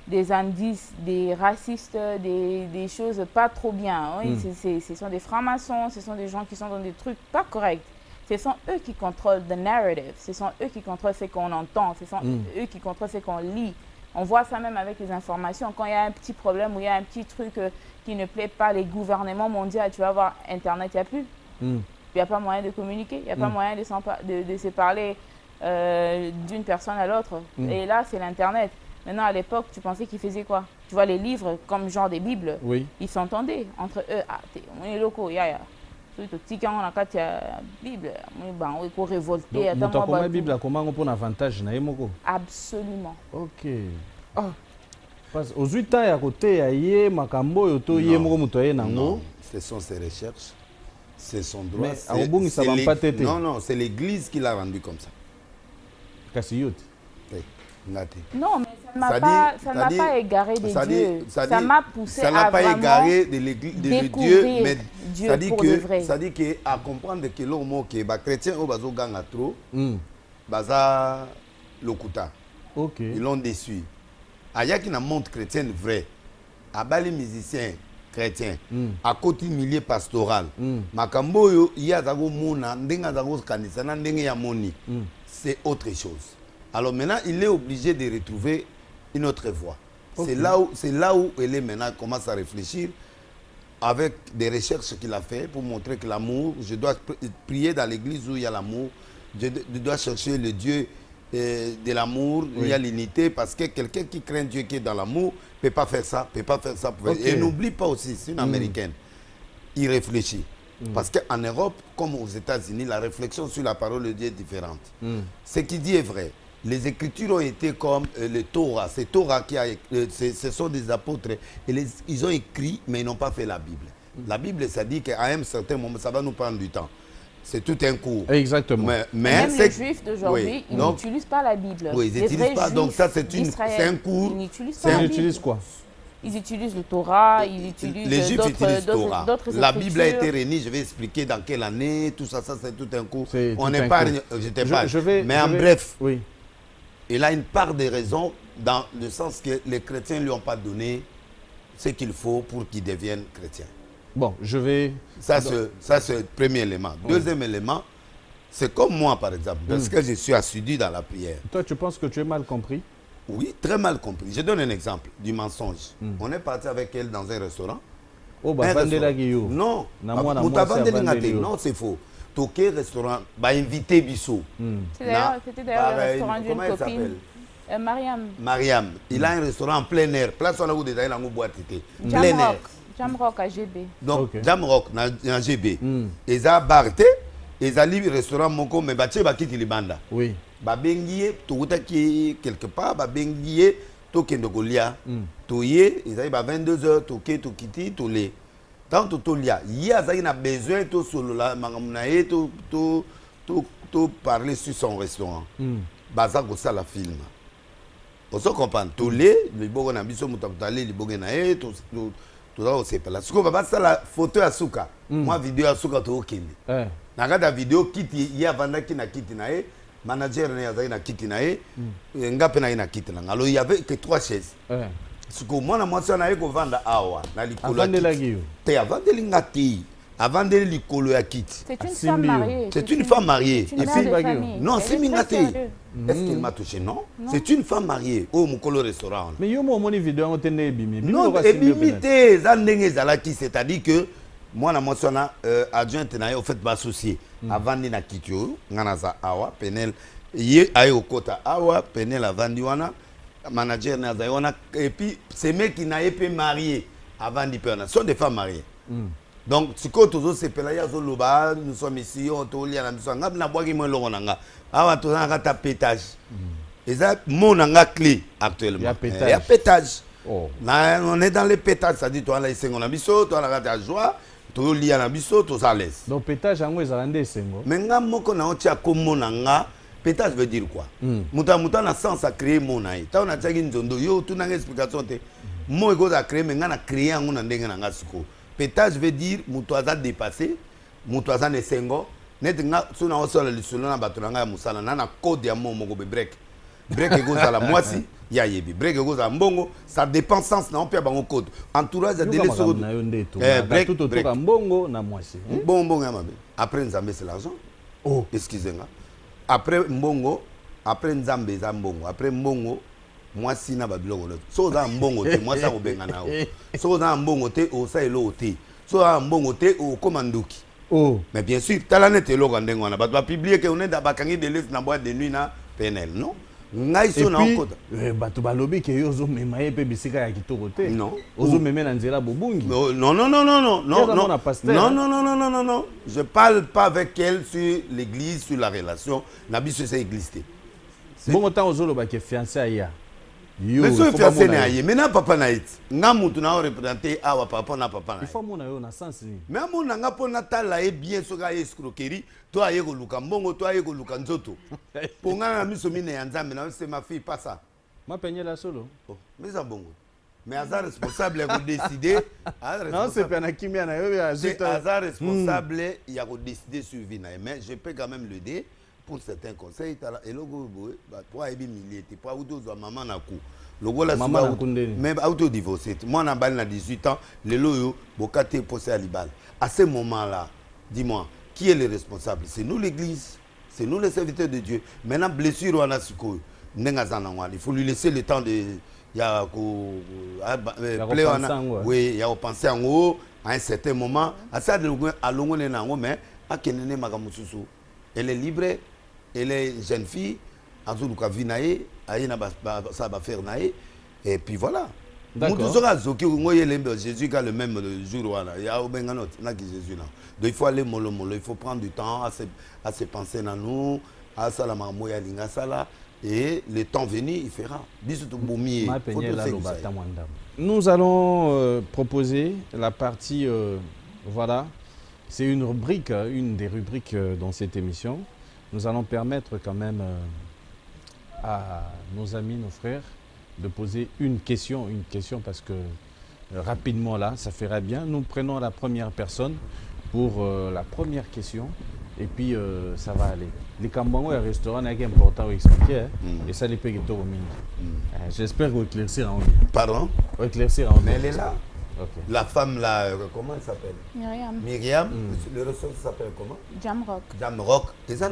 C: des indices, des racistes, des choses pas trop bien. Oui, ce sont des francs-maçons, ce sont des gens qui sont dans des trucs pas corrects. Ce sont eux qui contrôlent the narrative, ce sont eux qui contrôlent ce qu'on entend, ce sont eux qui contrôlent ce qu'on lit. On voit ça même avec les informations. Quand il y a un petit problème ou il y a un petit truc qui ne plaît pas les gouvernements mondiaux, tu vas voir Internet, il n'y a plus. Il n'y a pas moyen de communiquer, il n'y a pas moyen de se parler d'une personne à l'autre. Et là, c'est l'Internet. Maintenant, à l'époque, tu pensais qu'ils faisaient quoi? Tu vois, les livres, comme genre des Bibles, ils s'entendaient entre eux. Ah, on est locaux, yaya. Bible, on révolter.
F: Avantage.
C: Absolument.
F: Ok. Parce aux 8 ans, à côté,
G: non, ce sont ses recherches, c'est son droit. Non, c'est l'Église qui l'a rendu comme ça.
C: Non, mais ça ne m'a pas égaré des dieux. Ça m'a poussé
G: à
C: vraiment
G: égaré de Dieu, mais
C: Dieu
G: ça dit
C: pour
G: que,
C: de vrai.
G: ça dit que à comprendre que l'homme qui est chrétien au bazo ganga trop, baza lokuta.
F: Ok.
G: Ils l'ont déçu. Ayaki na monde chrétienne vrai. À bas les musiciens chrétiens. À côté milieu pastoral. Makambo yo yazago mona ndenga zago kanisa na ndenge ya moni. C'est autre chose. Alors maintenant, il est obligé de retrouver une autre voie. Okay. C'est là où elle est maintenant commence à réfléchir avec des recherches qu'il a fait pour montrer que l'amour, je dois prier dans l'église où il y a l'amour, je dois chercher le Dieu de l'amour, il y a l'unité, parce que quelqu'un qui craint Dieu qui est dans l'amour ne peut pas faire ça, peut pas faire ça. Okay. Et n'oublie pas aussi, c'est une américaine, il réfléchit. Parce qu'en Europe, comme aux États-Unis, la réflexion sur la parole de Dieu est différente. Ce qu'il dit est vrai. Les Écritures ont été comme le Torah. C'est Torah qui a, ce sont des apôtres. Et ils ont écrit, mais ils n'ont pas fait la Bible. La Bible, ça dit qu'à un certain moment, ça va nous prendre du temps. C'est tout un cours.
F: Exactement.
C: Mais même les Juifs d'aujourd'hui, ils n'utilisent pas la Bible.
G: Oui, ils n'utilisent pas. Donc ça, c'est un cours.
C: Ils n'utilisent pas la Bible.
F: Ils utilisent quoi?
C: Ils utilisent le Torah, ils utilisent
G: les Juifs utilisent Torah. La Bible a été réunie, je vais expliquer dans quelle année, tout ça, ça c'est tout un cours. On épargne, je t'épargne. Mais en bref, il a une part de raison dans le sens que les chrétiens ne lui ont pas donné ce qu'il faut pour qu'il devienne chrétien.
F: Bon, je vais...
G: Ça, c'est le premier élément. Deuxième élément, c'est comme moi, par exemple, parce que je suis assidu dans la prière.
F: Toi, tu penses que tu es mal compris?
G: Oui, très mal compris. Je donne un exemple du mensonge. On est parti avec elle dans un restaurant.
F: Oh, bah,
G: non, non, c'est faux. Toké restaurant, bah invité Bissot.
C: C'était d'ailleurs le restaurant d'une copine.
G: Mariam. Il a un restaurant en plein air. Place où on a déjà une boîte.
C: Plein air. Jamrock à GB.
G: Donc, Jamrock à GB. Et ça, Barté, et ça, le restaurant Moko, mais Baché Bakiti Libanda.
F: Oui.
G: Babengié, Toutaki, quelque part, Babengié, Toké Ndogolia. Toye, et ça, 22h, Toké, Tokiti, Tolé. Tant il y a besoin de parler sur son restaurant. Baza ko ça la film. On se comprend. Tous les bogo na biso mutakutale les bogo na e tout ça on sait pas là. Ce qu'on va pas ça la photo à Souka. Moi vidéo à Souka to okende. Na kada vidéo kiti ya vanda ki na kiti na e manager na ya na kiti na e ngape na ina kiti na. Alors il y avait que 3 chaises. Ce que moi, je suis vendre awa na likolo te avandeli ngati avandeli likolo ya kiti.
C: C'est une femme mariée.
G: C'est une femme mariée.
C: Et puis
G: non, c'est mingate. Est-ce qu'elle m'a touché? Non. C'est une femme mariée au mukolo restaurant.
F: Mais yo mo moni vidéo on tene bimi.
G: Non, ebimité za ndenge zalaki, c'est-à-dire que moi na monsona adjointe na au fait associé avandi na kiti yo ngana za awa penel ye ayo kota awa penel avandi wana manager Nazayona et puis ces mecs qui n'avaient pas marié avant d'y perdre sont des femmes mariées. Donc si quand tous ces pelaya zoloba nous sommes ici on te lit à la maison ngab na bois qui me longonanga awa to na kata pétage Et ça, mon anga clé actuellement.
F: Il y a pétage.
G: Il y a pétage.
F: Oh.
G: Là, on est dans les pétages, ça dit toi là ici on a biso, toi là tu joie, toi lié à biso, toi ça laisse.
F: Donc pétage en ils rendent sengo.
G: Mais nga moko na otia comme mon anga, pétage veut dire quoi? Muta na sens à créer mon aïe. Ta on a tagi nzondo yo tout na explication te. Mo ego za créer mais nga na créer en na ndenga nga siko. Pétage veut dire muto aza dépassé, muto aza ne sengo, net nga sona osola lisolo na bato nga musala na code ya mo moko be break. Break ego za la moisi. Ya yebi break ego za mbongo ça dépend sens na on peut bango code entourage de délai sur
F: break tout autour mbongo na moisi
G: mbongo ya mabe après nzambe c'est l'argent
F: oh
G: excusez-moi après mbongo après nzambe za mbongo après mbongo moisi na babiloko lo so za mbongo te moisi ko benga nao so za mbongo te o sa elo te so za mbongo te o komanduki
F: oh
G: mais bien sûr talane te lo ndengo na ba publier que on est dans bakangi de liste na boîte de nuit na PNL non. Et
F: puis, bato balobi ke yo zo mema ye pe bisika ya kitoko te.
G: Non.
F: Ozo meme na nzela bobungi.
G: Non non non non non non non non non non non non. Je parle pas avec elle sur l'église, sur la relation. Nabiso c'est église.
F: Bon autant ozo lo ba ke fiancé aya.
G: Yo. Mais so fiancé na ye. Maintenant papa na it. Nga mutu na représenter awa papa na papa na.
F: Il faut mona yo na sens ni.
G: Mais mona nga po na tala e bien so ga escroquerie. Toi aye ko luka mbongo, toi aye ko luka nzoto. Ponga na miso mine ya nzambe na c'est ma fille pas ça.
F: Ma peigner la solo.
G: Mais ça bongo. Mais hasard responsable a décider.
F: Non, c'est pas na kimia na yo ya
G: juste hasard responsable il a décider sur vie na mais je peux quand même l'aider pour certains conseils et logo bah toi ebi millier t'es pas auto zo maman na ku. Logo la
F: maman
G: même auto divorcé. Moi na bal na 18 ans, le loyo bokate posé à libal. À ce moment-là, dis-moi qui est le responsable? C'est nous l'église, c'est nous les serviteurs de Dieu. Maintenant, blessure, on a ce coup. Il faut lui laisser le temps de. Il y a oui, il y a penser en haut à un certain moment. À ça, mais elle est libre, elle est jeune fille, et puis voilà. Jésus a le même jour. Il y a Jésus là. Donc il faut aller mollo mollo, il faut prendre du temps à se penser dans nous, à Salamamoya Lingasala, et le temps venu, il fera.
F: Nous allons proposer la partie, voilà, c'est une rubrique, une des rubriques dans cette émission. Nous allons permettre quand même à nos amis, nos frères, de poser une question parce que rapidement là, ça ferait bien. Nous prenons la première personne pour la première question et puis ça va aller. Les Kambango et le restaurant est important à expliquer et ça les peut être au mini. J'espère que vous éclaircir en haut.
G: Pardon?
F: Vous éclaircir en haut.
G: Mais elle est là.
F: Okay.
G: La femme là, comment elle s'appelle?
C: Myriam.
G: Myriam. Le restaurant s'appelle comment?
C: Jamrock.
G: Jamrock. Et ça,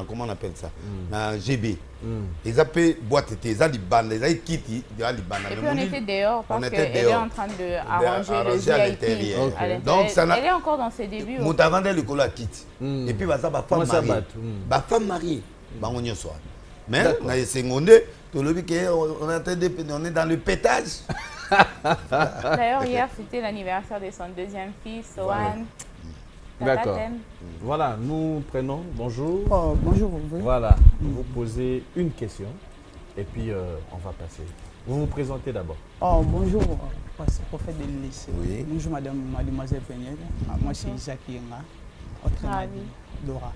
G: comment on appelle ça? Na GB. Ils appellent boîte, ils ont des bandes, ils ont quitté, ils ont des bandes.
C: Et puis on était dehors parce qu'elle est en train d'arranger le VIP.
G: Okay. Donc,
C: elle est encore dans ses débuts.
G: Mon avant d'elle, le a quitté. Et puis, ça va femme mariée. Ma femme mariée. On y soit. Mais, on a secondé, on est dans le pétage.
C: D'ailleurs, hier, c'était l'anniversaire de son deuxième fils, Sohan.
F: D'accord. Voilà, nous prenons. Bonjour.
H: Oh, bonjour.
F: Voilà, vous posez une question et puis on va passer. Vous vous présentez d'abord.
H: Oh, bonjour, prophète de lycée.
G: Oui.
H: Bonjour, mademoiselle Peniel. Moi, c'est Isaac Yenga, autre Dora.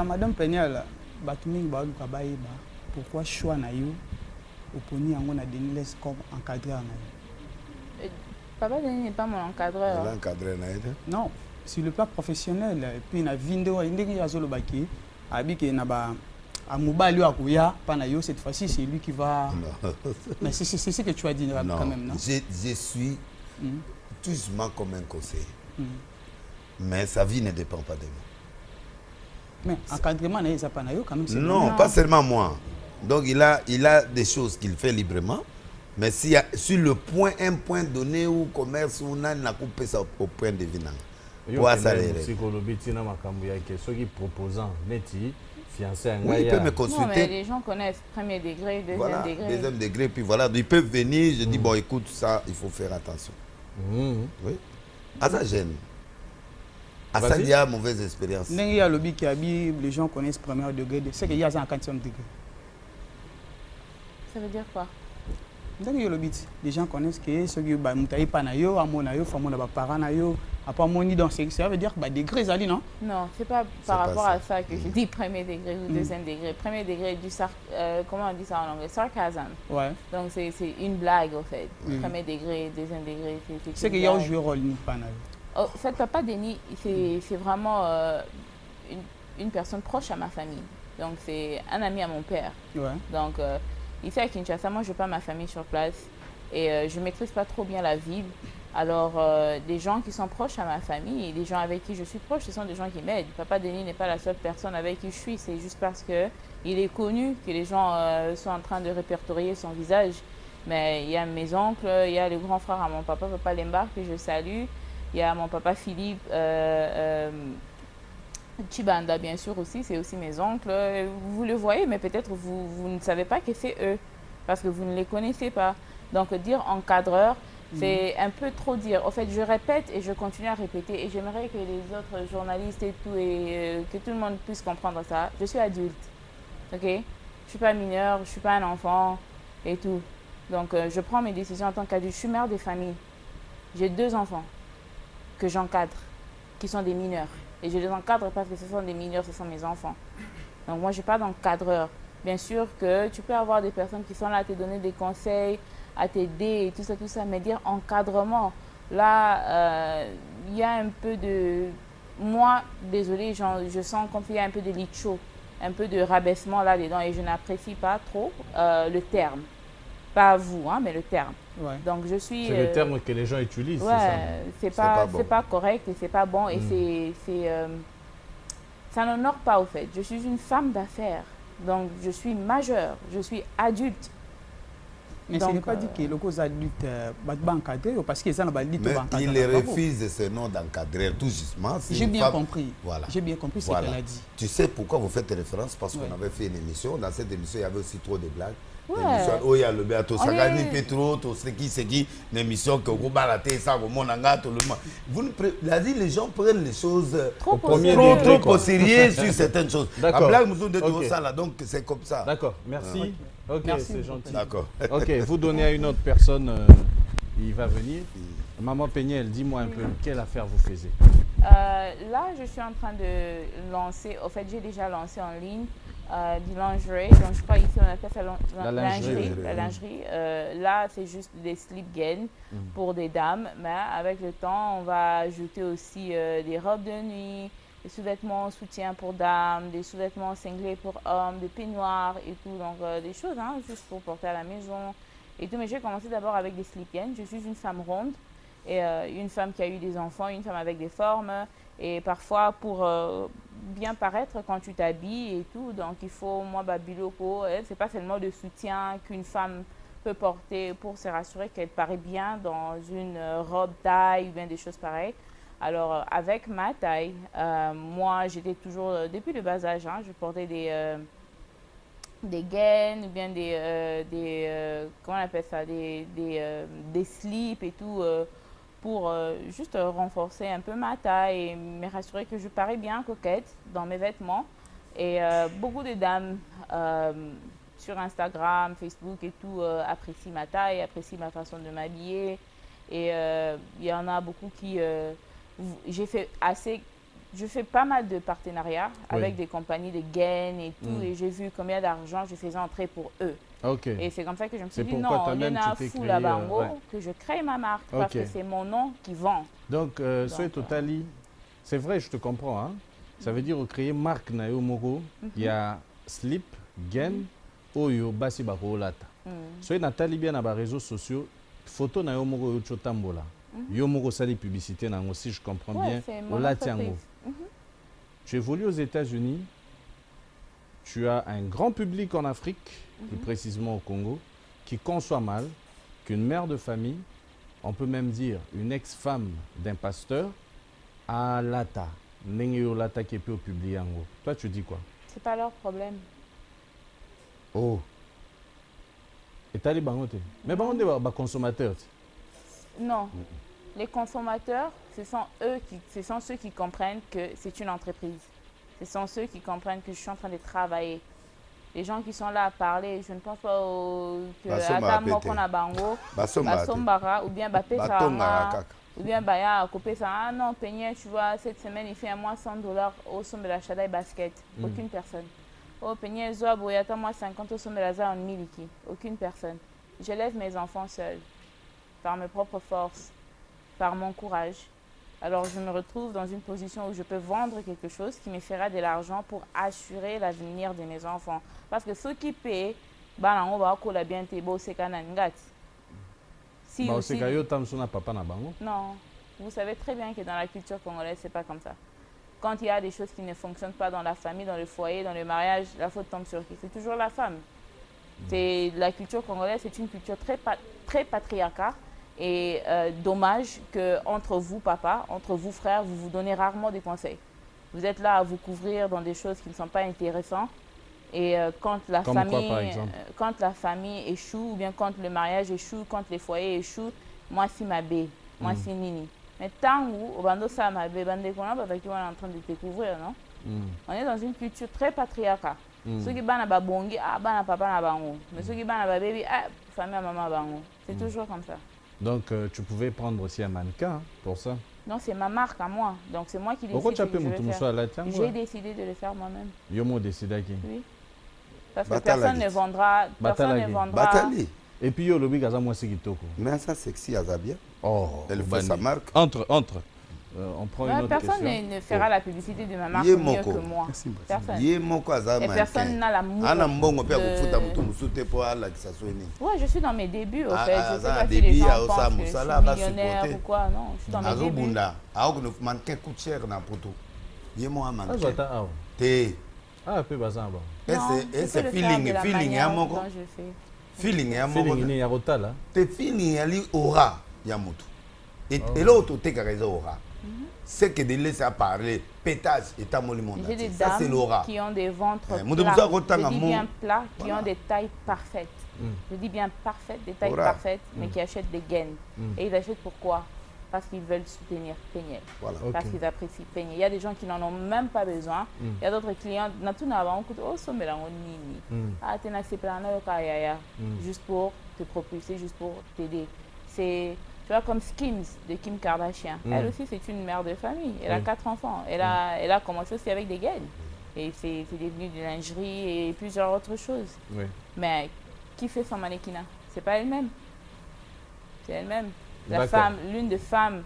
H: Madame Peniel, pourquoi choix na you au poni on a donné les comme encadreur?
C: Papa n'est pas mon encadreur.
G: L'encadreur
H: non, sur le plan professionnel. Et puis na vindo indegi azolo baki abiki na ba amobali akuya pana yo cette fois-ci c'est lui qui va. Mais c'est ce que tu as dit non. Quand même non.
G: Je suis doucement comme un conseiller. Mais sa vie ne dépend pas de moi.
H: Mais encadrement ça pana yo quand même.
G: Non, pas seulement moi. Donc il a des choses qu'il fait librement, mais s'il y a sur le point, un point donné où commerce ou n'a coupé ça au point de vinang. Pour ça les
F: ceux qui proposent neti fiancé
G: oui, il peut me consulter.
C: Non, mais les gens connaissent premier degré, deuxième
G: voilà,
C: degré.
G: Deuxième degré, puis voilà, ils peuvent venir, je dis bon écoute ça, il faut faire attention. Oui. À ça gêne. À ça il y a mauvaise expérience.
H: Il y a le lobby qui habille, les gens connaissent premier degré, c'est qu'il y a un 40e degré.
C: Ça veut dire quoi?
H: Donc, les gens connaissent que ceux qui ont pas nayo, à mon ayo, famille n'a pas nayo, à pas moni dans ces ça veut dire bah degrés ali non?
C: Non, c'est pas par rapport à ça que je dis premier degré ou deuxième degré. Premier degré du comment on dit ça en anglais? Sarcasme.
H: Ouais.
C: Donc c'est une blague au fait. Premier degré, deuxième degré,
H: c'est qu'il y a un jeu rôle ni pas nayo.
C: En fait, Papa Denis, c'est vraiment une personne proche à ma famille. Donc c'est un ami à mon père.
H: Ouais.
C: Donc ici à Kinshasa, moi je n'ai pas ma famille sur place et je ne maîtrise pas trop bien la ville. Alors des gens qui sont proches à ma famille et des gens avec qui je suis proche, ce sont des gens qui m'aident. Papa Denis n'est pas la seule personne avec qui je suis, c'est juste parce qu'il est connu que les gens sont en train de répertorier son visage. Mais il y a mes oncles, il y a le grand frère à mon papa, Papa Lembar, que je salue. Il y a mon papa Philippe, Chibanda bien sûr aussi, c'est aussi mes oncles. Vous le voyez, mais peut-être vous ne savez pas que c'est eux, parce que vous ne les connaissez pas. Donc dire encadreur, c'est un peu trop dire. En fait, je répète et je continue à répéter et j'aimerais que les autres journalistes et tout, et que tout le monde puisse comprendre ça. Je suis adulte, ok? Je ne suis pas mineur, je ne suis pas un enfant et tout. Donc je prends mes décisions en tant qu'adulte. Je suis mère de famille. J'ai 2 enfants que j'encadre, qui sont des mineurs. Et je les encadre parce que ce sont des mineurs, ce sont mes enfants. Donc moi, je n'ai pas d'encadreur. Bien sûr que tu peux avoir des personnes qui sont là à te donner des conseils, à t'aider et tout ça, mais dire encadrement, là, il y a un peu de... Moi, désolée, je sens qu'il y a un peu de licho, un peu de rabaissement là-dedans et je n'apprécie pas trop le terme. Pas vous, hein, mais le terme.
H: Ouais.
C: Donc je suis...
F: C'est le terme que les gens utilisent,
C: ouais, c'est pas correct et c'est pas bon et ça n'honore pas au fait. Je suis une femme d'affaires, donc je suis majeure, je suis adulte.
H: Mais donc, ce n'est pas dit que les adultes vont encadrer parce qu'ils ont adultes.
G: Mais il refuse ce nom d'encadrer tout justement.
H: J'ai bien compris.
G: Voilà.
H: J'ai bien compris ce qu'elle a dit.
G: Tu sais pourquoi vous faites référence? Parce qu'on avait fait une émission. Dans cette émission, il y avait aussi trop de blagues.
C: Ouais.
G: Oh, il y a le Béato Sagani, Petro, tout ce qui c'est qui, une émission que vous balatez, ça, vous monanga, tout le monde. Vous les gens prennent les choses
C: trop
G: au sérieux sur certaines choses. La blague, nous de tout ça là, donc c'est comme ça.
F: D'accord, merci. Ok, c'est gentil.
G: D'accord.
F: Ok, vous donnez à une autre personne, il va venir. Maman Péniel, dis-moi un peu, quelle affaire vous faisiez?
C: Là, je suis en train de lancer, en fait, j'ai déjà lancé en ligne du lingerie. Donc, je crois ici, on appelle ça la lingerie. Là, c'est juste des slip gains pour des dames. Mais avec le temps, on va ajouter aussi des robes de nuit, des sous-vêtements soutien pour dames, des sous-vêtements cinglés pour hommes, des peignoirs et tout. Donc, des choses juste pour porter à la maison et tout. Mais j'ai commencé d'abord avec des slip gains. Je suis une femme ronde et une femme qui a eu des enfants, une femme avec des formes. Et parfois, pour bien paraître quand tu t'habilles et tout, donc il faut, moi, biloko, c'est pas seulement de soutien qu'une femme peut porter pour se rassurer qu'elle paraît bien dans une robe taille ou bien des choses pareilles. Alors, avec ma taille, moi, j'étais toujours, depuis le bas âge, je portais des gaines ou bien comment on appelle ça, des slips et tout, pour juste renforcer un peu ma taille et me rassurer que je parais bien coquette dans mes vêtements. Et beaucoup de dames sur Instagram, Facebook et tout apprécient ma taille, apprécient ma façon de m'habiller. Et il y en a beaucoup qui... je fais pas mal de partenariats avec des compagnies de gaines et tout. Et j'ai vu combien d'argent je faisais entrer pour eux.
F: Okay.
C: Et c'est comme ça que je me suis dit, non, il y en a fou là-bas en haut, que je crée ma marque parce que c'est mon nom qui vend.
F: Donc, Totali, c'est vrai, je te comprends. Hein? Ça veut dire créer marque Nayo Moko, il y a slip, gain, oyo, basi bako lata. Soy Nathalie bien dans les réseaux sociaux, photo Nayo Moko yo chotambola. Yo Moko sali publicité nango aussi, je comprends bien. Tu évolues aux États-Unis. Tu as un grand public en Afrique, plus précisément au Congo, qui conçoit mal qu'une mère de famille, on peut même dire une ex-femme d'un pasteur, a lata, n'engue lata qui peut publier en gros. Toi, tu dis quoi?
C: C'est pas leur problème.
F: Oh. Et t'as dit bangote. Mais bangote est consommateur.
C: Non. Les consommateurs, ce sont ceux qui comprennent que c'est une entreprise. Ce sont ceux qui comprennent que je suis en train de travailler. les gens qui sont là à parler, je ne pense pas que
G: Basomba
C: Ata Moko
G: pete.
C: na bango,
G: Basomba
C: Basombara, ou bien Bapé
G: Batonga
C: Sarama,
G: kaka.
C: ou bien Baya à couper ça. Ah non, Peignet, tu vois, cette semaine, il fait à moi $100 au somme de la Chadaï Basket. Aucune personne. Oh, Peignet, Zoa, Boyata, moi 50 au somme de la Zan Miliki. Aucune personne. J'élève mes enfants seuls, par mes propres forces, par mon courage. Alors je me retrouve dans une position où je peux vendre quelque chose qui me fera de l'argent pour assurer l'avenir de mes enfants. Parce que ceux qui paient, on va la bien si aussi, non, vous savez très bien que dans la culture congolaise, c'est pas comme ça. Quand il y a des choses qui ne fonctionnent pas dans la famille, dans le foyer, dans le mariage, la faute tombe sur qui? C'est toujours la femme. La culture congolaise, c'est une culture très patriarcale. Et dommage qu'entre vous, papa, entre vous, frères, vous vous donnez rarement des conseils. Vous êtes là à vous couvrir dans des choses qui ne sont pas intéressantes. Et quand la famille échoue, ou bien quand le mariage échoue, quand les foyers échouent, moi, c'est ma bé, moi, c'est Nini. Mais tant où, au bando ça ma bé, bande qu'on a, parce qu'on est en train de découvrir, non? On est dans une culture très patriarcale. Ceux qui banent ba bongi, ah, banent papa na bango. Mais ceux qui banent ba baby, ah, famille à maman bango. C'est toujours comme ça.
F: Donc, tu pouvais prendre aussi un mannequin pour ça.
C: Non, c'est ma marque à moi. Donc, c'est moi qui décide.
F: Pourquoi tu as pu
C: J'ai décidé de le faire moi-même.
F: Yomo décidé qui?
C: Oui. Parce que personne ne vendra. Personne ne vendra.
G: Batali.
F: Et puis, yo, le big aza moi c'est kitoko.
G: Mais ça, sexy, Azabia.
F: Oh.
G: Elle fait sa marque.
F: Entre. On prend une autre
C: personne
F: question.
C: ne fera la publicité de ma marque mieux que moi. Personne. Et personne n'a l'amour. Ouais, je suis dans mes débuts, au fait. Je sais pas si les gens pensent que je suis millionnaire ou quoi. Non, je suis dans mes débuts.
G: Mannequin coûte cher na poto. Yemo un
F: Ah,
G: mannequin.
F: Ah, peu bazan ba.
G: C'est feeling ya moko. Feeling ya moko.
F: Feeling ni ya rotala.
G: Te feeling ya li aura ya moto. Et l'autre te caractérise aura. C'est que de laisser à parler, pétage et tamoli monde.
C: J'ai des dames qui ont des ventres plats, je dis bien plats, qui ont des tailles parfaites. Je dis bien parfaites, des tailles parfaites, mais qui achètent des gaines. Et ils achètent pourquoi? Parce qu'ils veulent soutenir Peignet. Voilà. Parce qu'ils apprécient Peignet. Il y a des gens qui n'en ont même pas besoin. Il y a d'autres clients, juste pour te propulser, juste pour t'aider. C'est, tu vois, comme Skims de Kim Kardashian. Elle aussi, c'est une mère de famille. Elle a 4 enfants. Elle a commencé aussi avec des gaines. Et c'est devenu de lingerie et plusieurs autres choses. Oui. Mais qui fait son mannequinat? C'est pas elle-même. C'est elle-même. La femme, l'une des femmes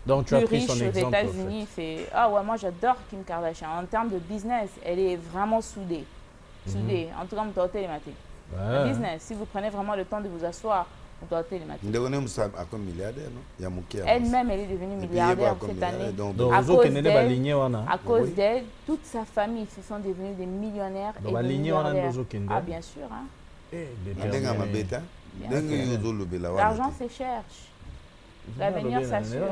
C: plus riches aux États-Unis, c'est... Ah ouais, moi j'adore Kim Kardashian. En termes de business, elle est vraiment soudée. Soudée. En tout cas, on doit télémater. Le business, si vous prenez vraiment le temps de vous asseoir, on doit télémater. Elle-même, elle est devenue milliardaire cette année. À cause d'elle, toute sa famille se sont devenus des millionnaires et des milliardaires. Ah bien sûr. Hein. L'argent se cherche. L'avenir s'assure.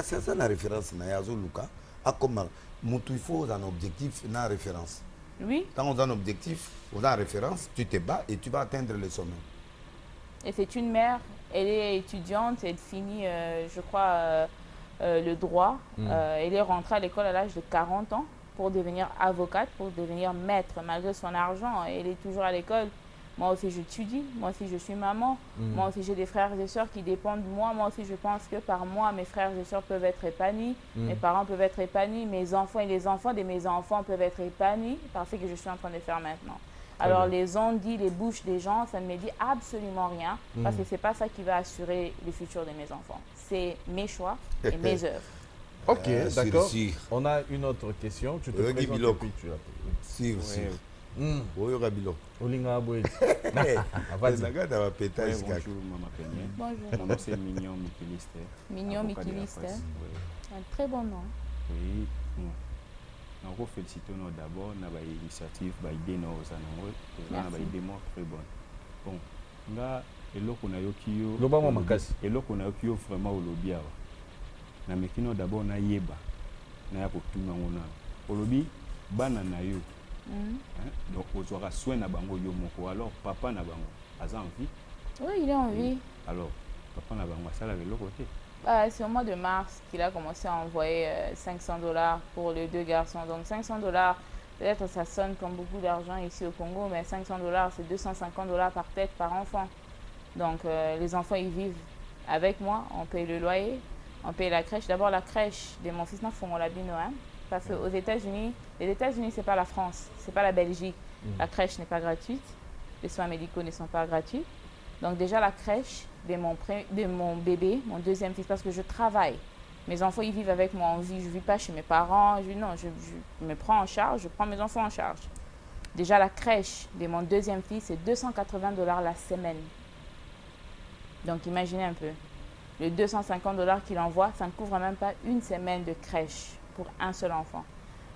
G: C'est ça la référence. Il faut un objectif, une référence.
C: Oui.
G: Quand on a un objectif, on a une référence, tu te bats et tu vas atteindre le sommet.
C: Et c'est une mère, elle est étudiante, elle finit, je crois, le droit. Elle est rentrée à l'école à l'âge de 40 ans pour devenir avocate, pour devenir maître, malgré son argent. Elle est toujours à l'école. Moi aussi, j'étudie. Moi aussi, je suis maman. Moi aussi, j'ai des frères et sœurs qui dépendent de moi. Moi aussi, je pense que par moi, mes frères et sœurs peuvent être épanouis. Mes parents peuvent être épanouis. Mes enfants et les enfants de mes enfants peuvent être épanouis par ce que je suis en train de faire maintenant. Alors, les on-dit, les bouches des gens, ça ne me dit absolument rien. Parce que ce n'est pas ça qui va assurer le futur de mes enfants. C'est mes choix et mes œuvres.
F: Ok, d'accord. On a une autre question. Tu te présentes et puis tu
G: l'appelles. Bonjour.
C: Mon
I: nom c'est Mignon Mikiliste.
C: Mignon Mikiliste. Un très bon nom.
I: Oui. On va féliciter d'abord pour l'initiative, pour l'idée très bonne. Bon, là, et là qu'on a eu vraiment au lobby. Na mekino d'abord na yeba na ya kotuna ngona. Au lobby, bana na yo. Donc, on aura soin na bango yo moko. Alors, papa na bango, a envie?
C: Oui, il a envie.
I: Alors, papa na bango, ça avec l'autre côté.
C: C'est au mois de mars qu'il a commencé à envoyer $500 pour les 2 garçons. Donc, $500, Peut-être ça sonne comme beaucoup d'argent ici au Congo, mais 500 $, c'est 250 $ par tête par enfant. Donc les enfants, ils vivent avec moi, on paye le loyer, on paye la crèche. D'abord la crèche de mon fils, on l'a bien, hein, parce qu'aux États-Unis, les États-Unis, c'est pas la France, c'est pas la Belgique. La crèche n'est pas gratuite, les soins médicaux ne sont pas gratuits. Donc déjà la crèche de mon bébé, mon deuxième fils, parce que je travaille. Mes enfants, ils vivent avec moi, je ne vis pas chez mes parents. Je me prends en charge, je prends mes enfants en charge. Déjà la crèche de mon deuxième fils, c'est 280 $ la semaine. Donc imaginez un peu, les 250 $ qu'il envoie, ça ne couvre même pas une semaine de crèche pour un seul enfant.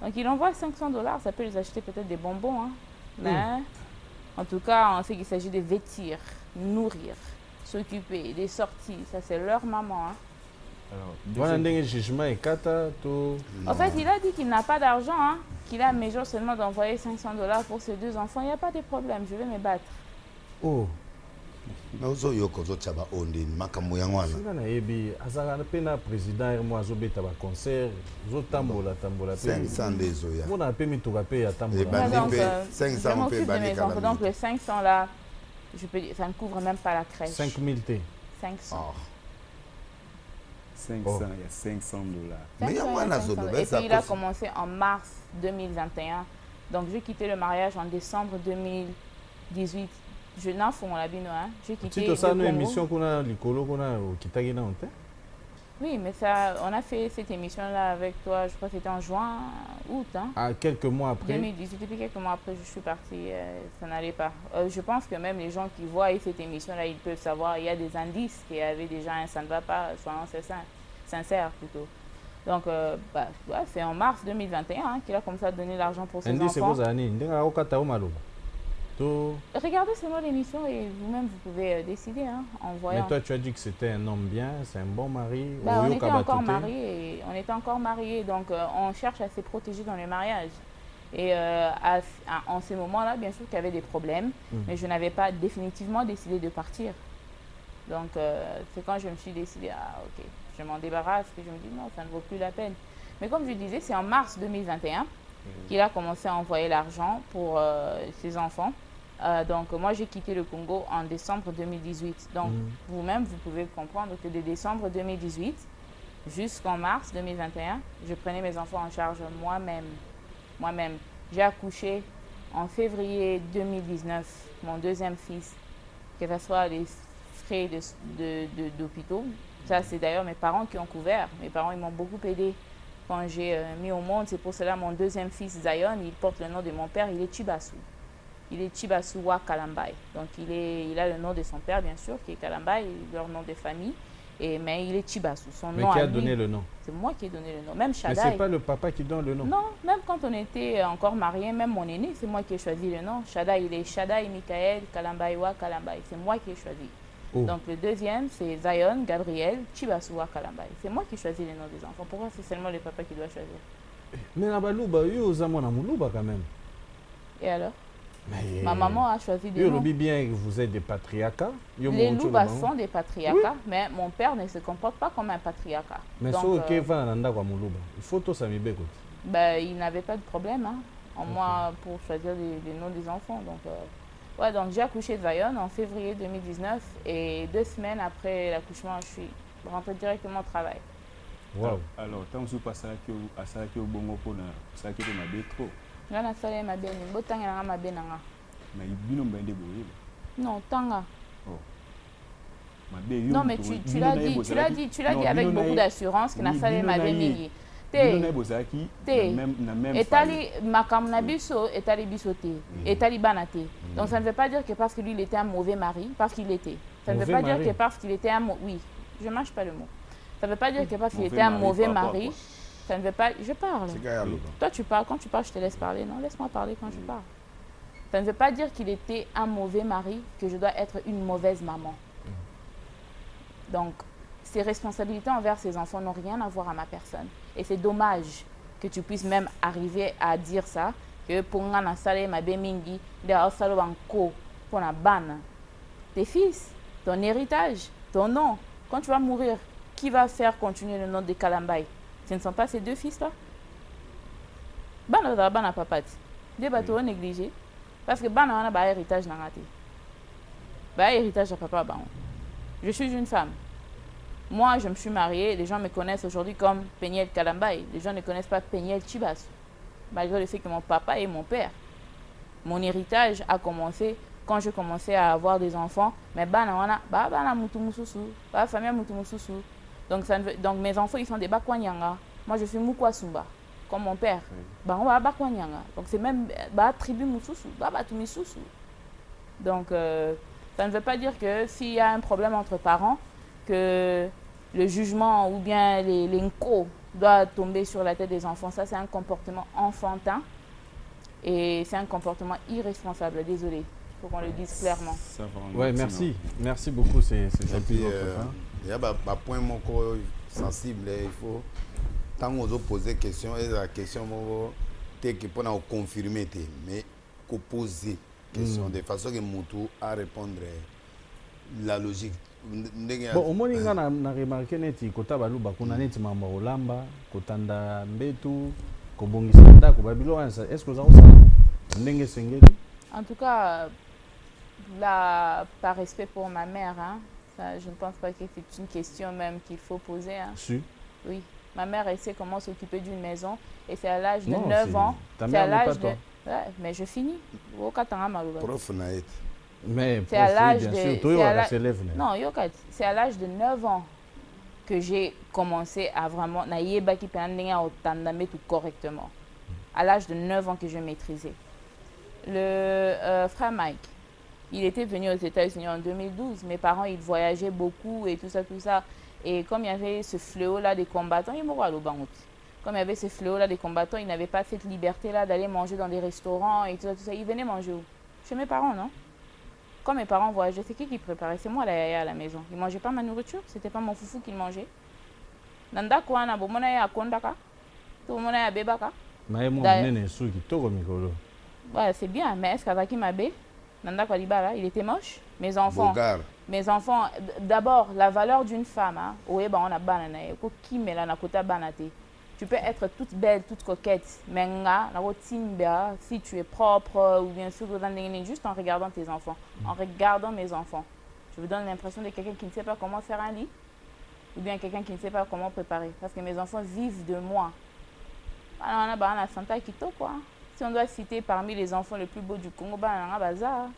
C: Donc il envoie 500 $, ça peut les acheter peut-être des bonbons, hein. Mais en tout cas, on sait qu'il s'agit de vêtir, nourrir, s'occuper, des sorties, ça c'est leur maman, hein.
F: Voilà un jugement et kata to.
C: En fait, il a dit qu'il n'a pas d'argent, hein, qu'il a mes jours seulement d'envoyer 500 $ pour ses 2 enfants. Il n'y a pas de problème, je vais me battre.
F: Oh.
G: Mais vous yoko zo chaba ondi makambo yangwana.
F: Singa na yebi azaka pena président mo azobeta ba concert zo tambola
G: 500 des oya.
F: Mo na pe mituka pe ya tambola.
C: Donc,
G: 500 pe bani kala.
C: donc les 500 là, je peux dire, ça ne couvre même pas la crèche.
F: 5000 T.
C: 500.
G: Oh.
I: 500, il y a 500 $.
G: Mais
C: et puis il a commencé en mars 2021. Donc j'ai quitté le mariage en décembre 2018. Je n'en fais la bino, hein. J'ai quitté le Congo.
F: Émission qu'on a l'icolo qu'on a au Kitagina en tête.
C: Oui, mais ça, on a fait cette émission-là avec toi, je crois que c'était en juin, août. Hein.
F: Ah, quelques mois après.
C: 2018, et puis quelques mois après, je suis partie, ça n'allait pas. Je pense que même les gens qui voient cette émission-là, ils peuvent savoir, il y a des indices qu'il y avait déjà un ça ne va pas, soyons sincères plutôt. Donc, ouais, c'est en mars 2021 hein, qu'il a commencé à donner l'argent pour ses enfants.
F: C'est vos années.
C: Regardez seulement l'émission et vous-même, vous pouvez décider hein, en voyant.
F: Mais toi, tu as dit que c'était un homme bien, c'est un bon mari.
C: Bah, on était encore mariés. On était encore mariés, donc on cherche à se protéger dans le mariage. Et en ce moment-là, bien sûr qu'il y avait des problèmes, mais je n'avais pas définitivement décidé de partir. Donc, c'est quand je me suis décidé, ah ok, je m'en débarrasse, que je me dis non, ça ne vaut plus la peine. Mais comme je disais, c'est en mars 2021 qu'il a commencé à envoyer l'argent pour ses enfants. Donc, moi, j'ai quitté le Congo en décembre 2018. Donc, vous-même, vous pouvez comprendre que de décembre 2018 jusqu'en mars 2021, je prenais mes enfants en charge moi-même. J'ai accouché en février 2019, mon deuxième fils, que ce soit les frais d'hôpitaux. Ça, c'est d'ailleurs mes parents qui ont couvert. Mes parents, ils m'ont beaucoup aidé quand j'ai mis au monde. C'est pour cela mon deuxième fils, Zion, il porte le nom de mon père, il est Chibasu. Il est Chibasu Wa Kalambai. Donc, il a le nom de son père, bien sûr, qui est Kalambai, leur nom de famille. Mais il est Chibasu.
F: Mais qui a donné le nom?
C: C'est moi qui ai donné le nom. Même Shaddai.
F: Mais ce n'est pas le papa qui donne le nom?
C: Non, même quand on était encore mariés, même mon aîné, c'est moi qui ai choisi le nom. Shaddai, il est Shaddai Michael Kalambai Wa Kalambai. C'est moi qui ai choisi. Oh. Donc le deuxième, c'est Zion Gabriel Chibasu Wa Kalambai. C'est moi qui choisis les noms des enfants. Pourquoi c'est seulement le papa qui doit choisir?
F: Mais la balouba, quand même.
C: Et alors? Mais ma maman a choisi des noms.
F: Bien que vous êtes des patriarcats.
C: Les Louba sont des patriarcats, oui. Mais mon père ne se comporte pas comme un patriarcat.
F: Mais il faut tout ça.
C: Il n'avait pas de problème hein, en moi pour choisir les noms des enfants. Donc, ouais, donc j'ai accouché de Zion en février 2019 et 2 semaines après l'accouchement, je suis rentrée directement au travail.
F: Wow.
I: Alors, tant que vous passez à Bongo pour ça qui est ma bétro.
C: Non, tanga. Non, mais tu l'as dit avec beaucoup d'assurance que Nassale m'a béni. Etali makam na biso, etali bisote, etali banate. Donc ça ne veut pas dire que parce que lui il était un mauvais mari, parce qu'il était. Ça ne veut pas dire que parce qu'il était un oui, je ne mâche pas le mot. Ça ne veut pas dire que parce qu'il était un mauvais mari. Ça ne veut pas... Je parle. Toi, tu parles. Quand tu parles, je te laisse parler. Non, laisse-moi parler quand je parle. Ça ne veut pas dire qu'il était un mauvais mari, que je dois être une mauvaise maman. Donc, ses responsabilités envers ses enfants n'ont rien à voir à ma personne. Et c'est dommage que tu puisses même arriver à dire ça, que pour nga salé ma bemingi, de salo banko pour la banne. Tes fils, ton héritage, ton nom. Quand tu vas mourir, qui va faire continuer le nom de Kalambai? Ce ne sont pas ces 2 fils-là? Bana papati. Des bateaux négligés. Parce que bah, on a un héritage dans la tête. Bah, héritage à papa, bah. Je suis une femme. Moi, je me suis mariée. Les gens me connaissent aujourd'hui comme Peniel Kalambay. Les gens ne connaissent pas Peniel Chibas. Malgré le fait que mon papa est mon père. Mon héritage a commencé quand je commençais à avoir des enfants. Mais bah, famille Mutumusousu. Donc mes enfants, ils sont des Bakwanyanga. Moi, je suis Mukwasumba, comme mon père. Bah, on va Bakwanyanga. Donc c'est même tribu Mususu, Batumisousu. Donc ça ne veut pas dire que s'il y a un problème entre parents, que le jugement ou bien les nko doit tomber sur la tête des enfants. Ça, c'est un comportement enfantin et c'est un comportement irresponsable. Désolé, il faut qu'on le dise clairement.
F: Oui, merci. Merci beaucoup. C'est
G: gentil. Il y a un point sensible. Il faut, tant qu'on pose des questions, et la question, c'est pour nous confirmer, mais qu'on pose des questions de façon que Moutou a répondre la logique.
F: Bon, au moins, on a remarqué que kota baluba kuna neti mama olamba kotanda mbetu kobongisa ndako babilo ansa. Est-ce que vous avez ndenge sengeli?
C: En tout cas, là, par respect pour ma mère, hein, ça, je ne pense pas que c'est une question même qu'il faut poser. Hein.
F: Si.
C: Oui, ma mère elle sait comment s'occuper d'une maison et c'est à l'âge de
F: non,
C: 9 ans.
F: Ta mère n'est pas toi.
C: Ouais, mais je finis.
G: Prof Naït.
F: Mais
C: c'est à l'âge de...
F: Non,
C: c'est à l'âge de 9 ans que j'ai commencé à vraiment... tout correctement. À l'âge de 9 ans que je maîtrisais. Le frère Mike, il était venu aux États-Unis en 2012. Mes parents, ils voyageaient beaucoup et tout ça, tout ça. Et comme il y avait ce fléau-là des combattants, comme il y avait ce fléau-là des combattants, ils n'avaient pas cette liberté-là d'aller manger dans des restaurants et tout ça, tout ça. Ils venaient manger où? Chez mes parents, non? Quand mes parents voyageaient, c'est qui préparait? C'est moi la yaya à la maison. Ils ne mangeaient pas ma nourriture, c'était pas mon foufou qui le mangeait. Nanda kwa na bomona ya kondaka, tout le monde ya bebaka. Ouais, c'est bien, mais est-ce qu'avaki Mabé, Nanda kwa libala, il était moche? Mes enfants, d'abord, la valeur d'une femme, hein, on a banana, tu peux être toute belle, toute coquette, mais si tu es propre ou bien sûr, juste en regardant tes enfants, en regardant mes enfants, je vous donne l'impression de quelqu'un qui ne sait pas comment faire un lit ou bien quelqu'un qui ne sait pas comment préparer. Parce que mes enfants vivent de moi. Si on doit citer parmi les enfants les plus beaux du Congo, bazar.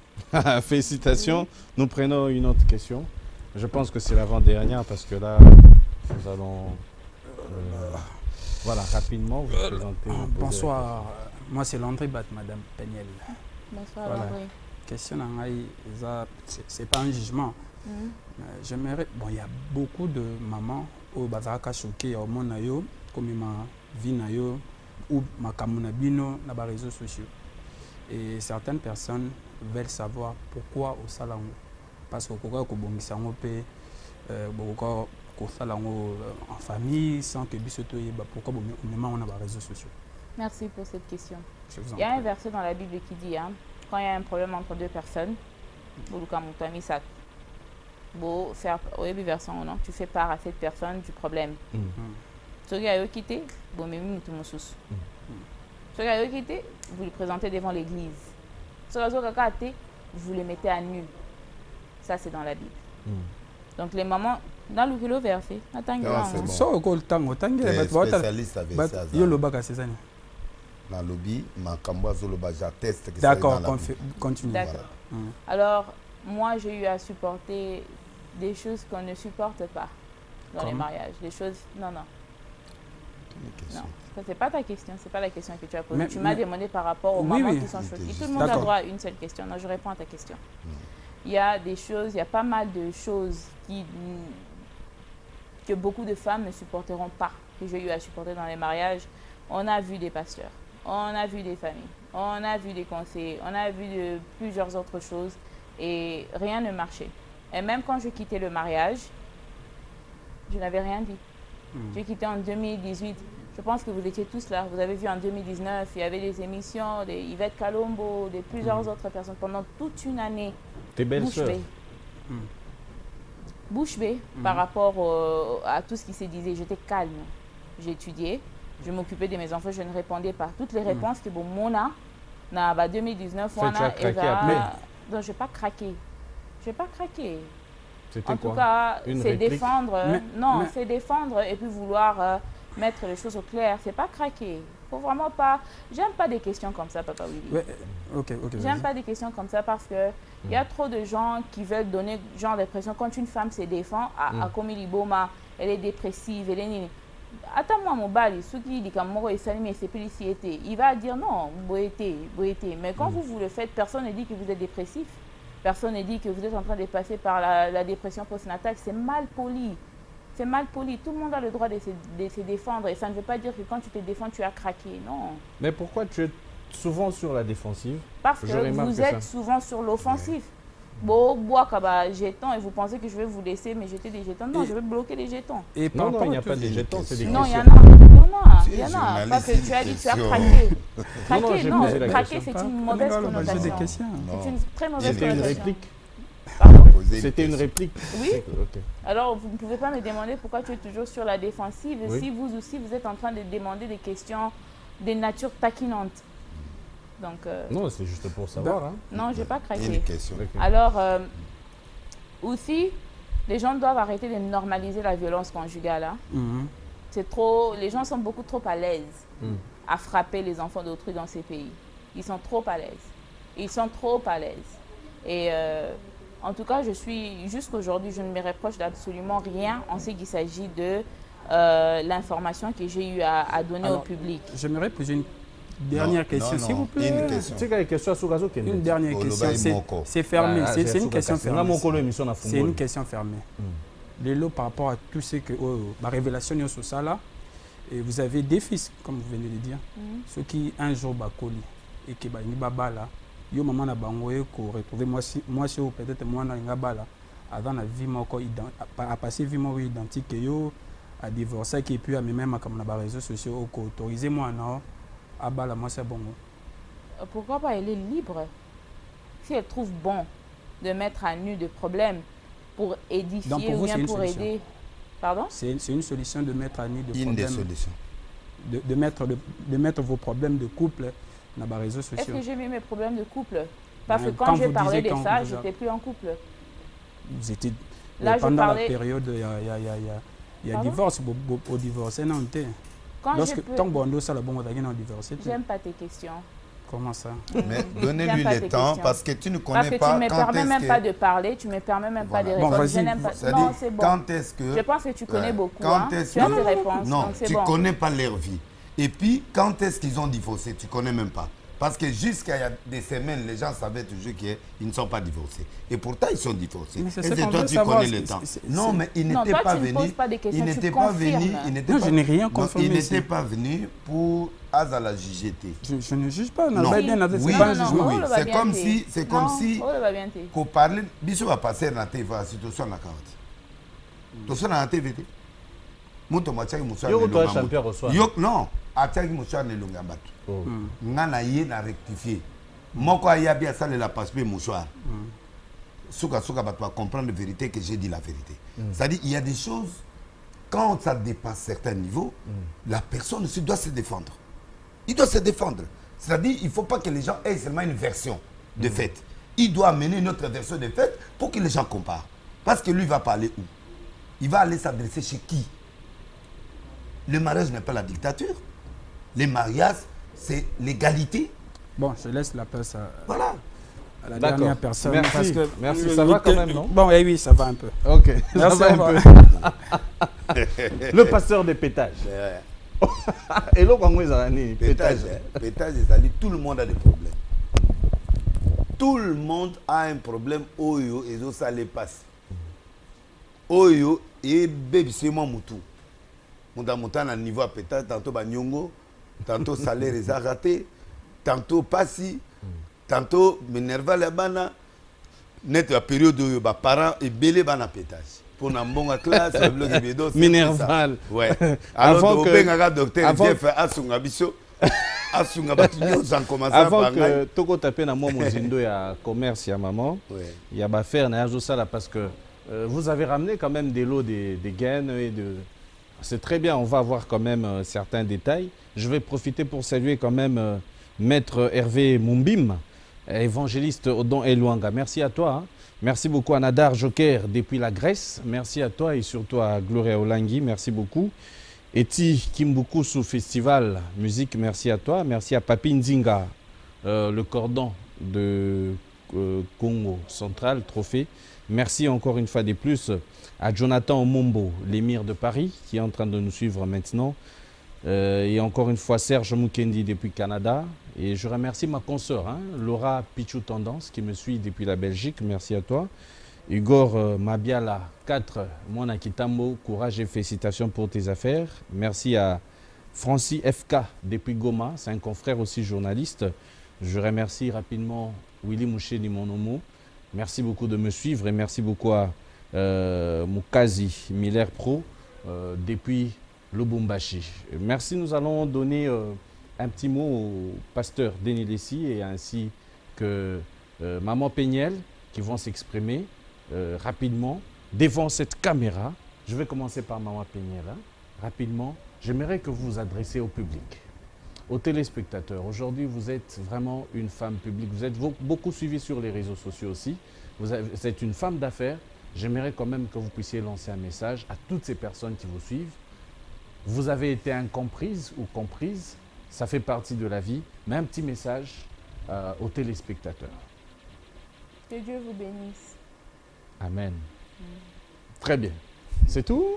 F: Félicitations. Nous prenons une autre question. Je pense que c'est l'avant-dernière parce que là, nous allons... voilà, rapidement, vous présentez.
H: Bonsoir, moi c'est Landry Bat, Madame Peniel.
C: Bonsoir, voilà. Landry.
H: Question, c'est pas un jugement. J'aimerais, bon, il y a beaucoup de mamans au Bazaraka choqué au monde comme ma vie ou ma kamunabino na les réseaux sociaux. Et certaines personnes veulent savoir pourquoi au salon. Parce que pourquoi au bongisango pe en famille sans que pourquoi on a les réseaux sociaux.
C: Merci pour cette question. Il y a un verset dans la Bible qui dit hein, quand il y a un problème entre deux personnes, tu fais part à cette personne du problème. Ceux qui ont quitté, vous le présentez devant l'église. Ceux qui ont quitté, vous les mettez à nu. Ça, c'est dans la Bible. Donc, les mamans, dans le verset, attendez.
H: D'accord, continue.
C: D'accord. Alors, moi, j'ai eu à supporter des choses qu'on ne supporte pas dans les mariages. Des choses... Non. Non, ça c'est pas ta question, c'est pas la question que tu as posée. Tu m'as demandé par rapport aux mamans qui sont choquées. Tout le monde a droit à une seule question. Non, je réponds à ta question. Il y a des choses, il y a pas mal de choses que beaucoup de femmes ne supporteront pas, que j'ai eu à supporter dans les mariages. On a vu des pasteurs, on a vu des familles, on a vu des conseillers, on a vu de plusieurs autres choses et rien ne marchait. Et même quand je quittais le mariage, je n'avais rien dit. J'ai quitté en 2018. Je pense que vous étiez tous là. Vous avez vu en 2019, il y avait des émissions, des Yvette Kalombo, de plusieurs autres personnes pendant toute une année.
F: Tes belles-sœurs.
C: Bouche bée par rapport à tout ce qui se disait. J'étais calme. J'étudiais. Je m'occupais de mes enfants. Je ne répondais pas. Toutes les réponses que Mona dans 2019,
F: tu as craqué après.
C: Donc, je n'ai pas craqué. Je n'ai pas craqué.
F: C'était
C: En
F: quoi?
C: tout cas, c'est défendre.
H: Mais
C: c'est défendre et puis vouloir mettre les choses au clair. C'est pas craquer. Faut vraiment pas. J'aime pas des questions comme ça, Papa Willy.
H: Ouais, ok.
C: J'aime pas des questions comme ça parce que il y a trop de gens qui veulent donner genre d'impression quand une femme se défend à comme il Boma, elle est dépressive, elle est nini. Attends-moi mon bal, ceux qui disent qu'Amoro et Salimi c'est plus ici été, il va dire non, boété. Mais quand vous le faites, personne ne dit que vous êtes dépressif. Personne ne dit que vous êtes en train de passer par la dépression postnatale. C'est mal poli. C'est mal poli. Tout le monde a le droit de se défendre. Et ça ne veut pas dire que quand tu te défends, tu as craqué. Non.
F: Mais pourquoi tu es souvent sur la défensive?
C: Parce que vous êtes souvent sur l'offensive. Bon, bois, jetons, et vous pensez que je vais vous laisser me jeter des jetons. Non, je vais bloquer les jetons.
H: Et
F: non, il n'y a pas de jetons, c'est des questions.
C: Non, il y en a. Parce que tu as dit que tu as craqué. Craquer, c'est une mauvaise connotation. C'est une très mauvaise connotation.
F: C'était une réplique. C'était une réplique.
C: Oui. Okay. Alors, vous ne pouvez pas me demander pourquoi tu es toujours sur la défensive si vous aussi, vous êtes en train de demander des questions de nature taquinante. Donc,
F: non, c'est juste pour savoir.
C: Non, je n'ai pas craqué. Alors, aussi, les gens doivent arrêter de normaliser la violence conjugale. C'est trop, les gens sont beaucoup trop à l'aise à frapper les enfants d'autrui dans ces pays. Ils sont trop à l'aise. Et en tout cas, jusqu'aujourd'hui, je ne me reproche d'absolument rien en ce qu'il s'agit de l'information que j'ai eu à donner au public.
H: J'aimerais poser une dernière question, s'il vous plaît.
F: Une
H: dernière question. C'est fermé. C'est une question fermée. C'est une question fermée. Les lots par rapport à tout ce que la révélation sur ça là, et vous avez des fils, comme vous venez de dire, ceux qui un jour bakoli et qui ni baba là, yo maman na bango ko retrouver moi si peut-être moi na ngaba là, avant la vie moko à passer vie moi identique yo à divorcer qui puis à même comme na réseaux sociaux ko autoriser moi non à bala moi c'est bon.
C: Pourquoi pas, elle est libre. Si elle trouve bon de mettre à nu des problèmes pour édifier ou bien pour aider. Pardon?
H: C'est une solution de mettre à nu des problèmes.
G: Une des solutions.
H: De mettre vos problèmes de couple dans les réseaux sociaux.
C: Est-ce que j'ai mis mes problèmes de couple? Parce que quand j'ai parlé de ça, je n'étais plus en couple.
H: Vous étiez
C: là,
H: pendant la période, il y a divorce, au divorce, non? Tant que ça, le bon, on divorce.
C: J'aime pas tes questions.
H: Comment ça?
G: Mais donnez-lui le temps parce que tu ne connais pas.
C: Parce que tu ne me permets même pas de parler, tu ne me permets même pas de répondre. Je n'aime pas. Non, c'est bon.
G: Quand est-ce que...
C: Je pense que tu connais beaucoup. Tu
G: as
C: tes réponses.
G: Non, tu ne connais pas leur vie. Et puis, quand est-ce qu'ils ont divorcé? Tu ne connais même pas. Parce que jusqu'à il y a des semaines, les gens savaient toujours qu'ils ne sont pas divorcés. Et pourtant, ils sont divorcés. Et toi, tu connais le temps. Non, mais il n'était pas venu. Il n'était pas venu.
H: Je n'ai rien confirmé.
G: Il n'était pas venu pour la juger.
H: Je ne juge pas.
G: Non, oui, c'est comme si qu'on parlait. Bisous va passer dans la TV, la situation la carte. Tu sais dans la TV. Moto machaki muswa non, ataki muswa ne longa bato. Ngana ye na rectifier. Moko ayabi asale la passe muswa. Souka bato va comprendre la vérité que j'ai dit la vérité. C'est-à-dire il y a des choses quand ça dépasse certains niveaux, la personne aussi doit se défendre. Il doit se défendre. C'est-à-dire il ne faut pas que les gens aient seulement une version de fait. Il doit amener une autre version de fait pour que les gens comparent. Parce que lui va parler où? Il va aller s'adresser chez qui? Le mariage n'est pas la dictature. Le mariage, c'est l'égalité.
H: Bon, je laisse la place à la dernière personne.
F: Merci.
H: Parce que,
F: merci. Ça va quand même, non?
H: Bon, oui, ça va un peu.
F: Ok, merci ça va un peu. Le pasteur des pétages. Et l'autre, comment ils ont dit pétage?
G: Pétage, tout le monde a des problèmes. Tout le monde a un problème. Oyo, et ça les passe. Oyo, et bébé, c'est moi, moutou. Montant à niveau à pétage, tantôt Banyongo, tantôt salaire est raté, tantôt passi, tantôt Minerva la bana, net la période où les parents et belé bana pétage. Pour une bonne classe, le bloc de bédo.
F: Minerval.
G: Ouais. Alors, que docteur Jeff Asunga Bisso, Asunga Batigno, ça commence à
F: avant que Toko tape na moi mon zindo ya commerce ya maman, il y a ba faire na ajo ça là parce que vous avez ramené quand même des lots des gaines et de. C'est très bien, on va voir quand même certains détails. Je vais profiter pour saluer quand même Maître Hervé Mumbim, évangéliste Odon Eluanga. Merci à toi. Hein. Merci beaucoup à Nadar Joker depuis la Grèce. Merci à toi et surtout à Gloria Olangui. Merci beaucoup. Eti Kimbukusu Festival Musique, merci à toi. Merci à Papi Nzinga, le cordon de Congo Central, trophée. Merci encore une fois de plus à Jonathan Omombo, l'émir de Paris, qui est en train de nous suivre maintenant. Et encore une fois, Serge Mukendi depuis Canada. Et je remercie ma consoeur, hein, Laura Pichou Tendance, qui me suit depuis la Belgique. Merci à toi. Igor Mabiala 4, Mona Kitambo, courage et félicitations pour tes affaires. Merci à Francis FK depuis Goma, c'est un confrère aussi journaliste. Je remercie rapidement Willy Mouché Monomo. Merci beaucoup de me suivre et merci beaucoup à Mukazi Miller Pro depuis Lubumbashi. Merci, nous allons donner un petit mot au pasteur Denis Lessi et ainsi que Maman Péniel qui vont s'exprimer rapidement devant cette caméra. Je vais commencer par Maman Péniel. Hein. Rapidement, j'aimerais que vous vous adressiez au public, aux téléspectateurs. Aujourd'hui, vous êtes vraiment une femme publique. Vous êtes beaucoup suivie sur les réseaux sociaux aussi. Vous êtes une femme d'affaires. J'aimerais quand même que vous puissiez lancer un message à toutes ces personnes qui vous suivent. Vous avez été incomprise ou comprise. Ça fait partie de la vie. Mais un petit message aux téléspectateurs.
C: Que Dieu vous bénisse.
F: Amen. Très bien. C'est tout?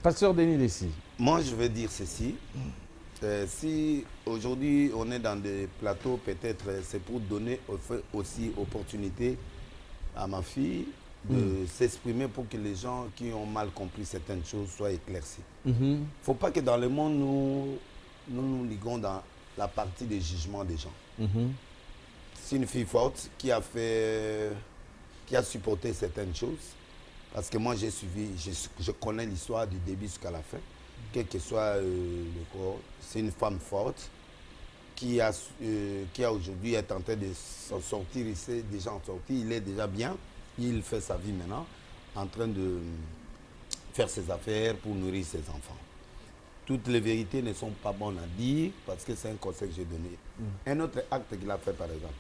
F: Pasteur Denis Lessi.
G: Moi, je vais dire ceci. Si aujourd'hui on est dans des plateaux, peut-être c'est pour donner aussi opportunité à ma fille de s'exprimer pour que les gens qui ont mal compris certaines choses soient éclaircis. Il ne faut pas que dans le monde, nous liguons dans la partie des jugements des gens. C'est une fille forte qui a supporté certaines choses. Parce que moi, j'ai suivi, je connais l'histoire du début jusqu'à la fin. Quel que soit le corps, c'est une femme forte qui a aujourd'hui est en train de s'en sortir. Il s'est déjà sorti, il est déjà bien. Il fait sa vie maintenant, en train de faire ses affaires pour nourrir ses enfants. Toutes les vérités ne sont pas bonnes à dire parce que c'est un conseil que j'ai donné. Un autre acte qu'il a fait, par exemple,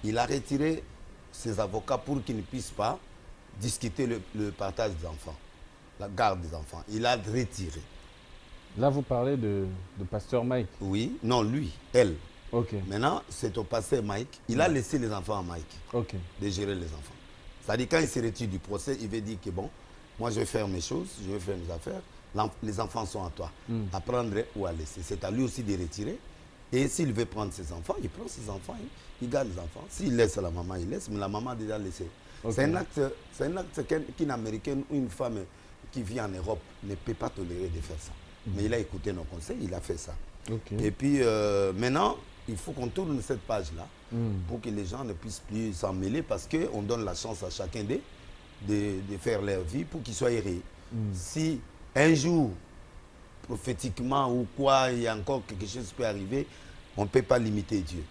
G: il a retiré ses avocats pour qu'ils ne puissent pas discuter le partage des enfants, la garde des enfants. Il a retiré.
F: Là, vous parlez de pasteur Mike.
G: Oui, non, lui, elle.
F: Ok.
G: Maintenant, c'est au pasteur Mike. Il a laissé les enfants à Mike de gérer les enfants. C'est-à-dire, quand il se retire du procès, il veut dire que bon, moi je vais faire mes choses, je vais faire mes affaires. Les enfants sont à toi, à prendre ou à laisser. C'est à lui aussi de retirer. Et s'il veut prendre ses enfants, il prend ses enfants, il garde les enfants. S'il laisse la maman, il laisse, mais la maman a déjà laissé. C'est un acte qu'une Américaine ou une femme qui vit en Europe ne peut pas tolérer de faire ça. Mais il a écouté nos conseils, il a fait ça. Et puis maintenant, il faut qu'on tourne cette page-là pour que les gens ne puissent plus s'en mêler parce qu'on donne la chance à chacun d'eux de faire leur vie pour qu'ils soient errés. Si un jour, prophétiquement ou quoi, il y a encore quelque chose qui peut arriver, on ne peut pas limiter Dieu.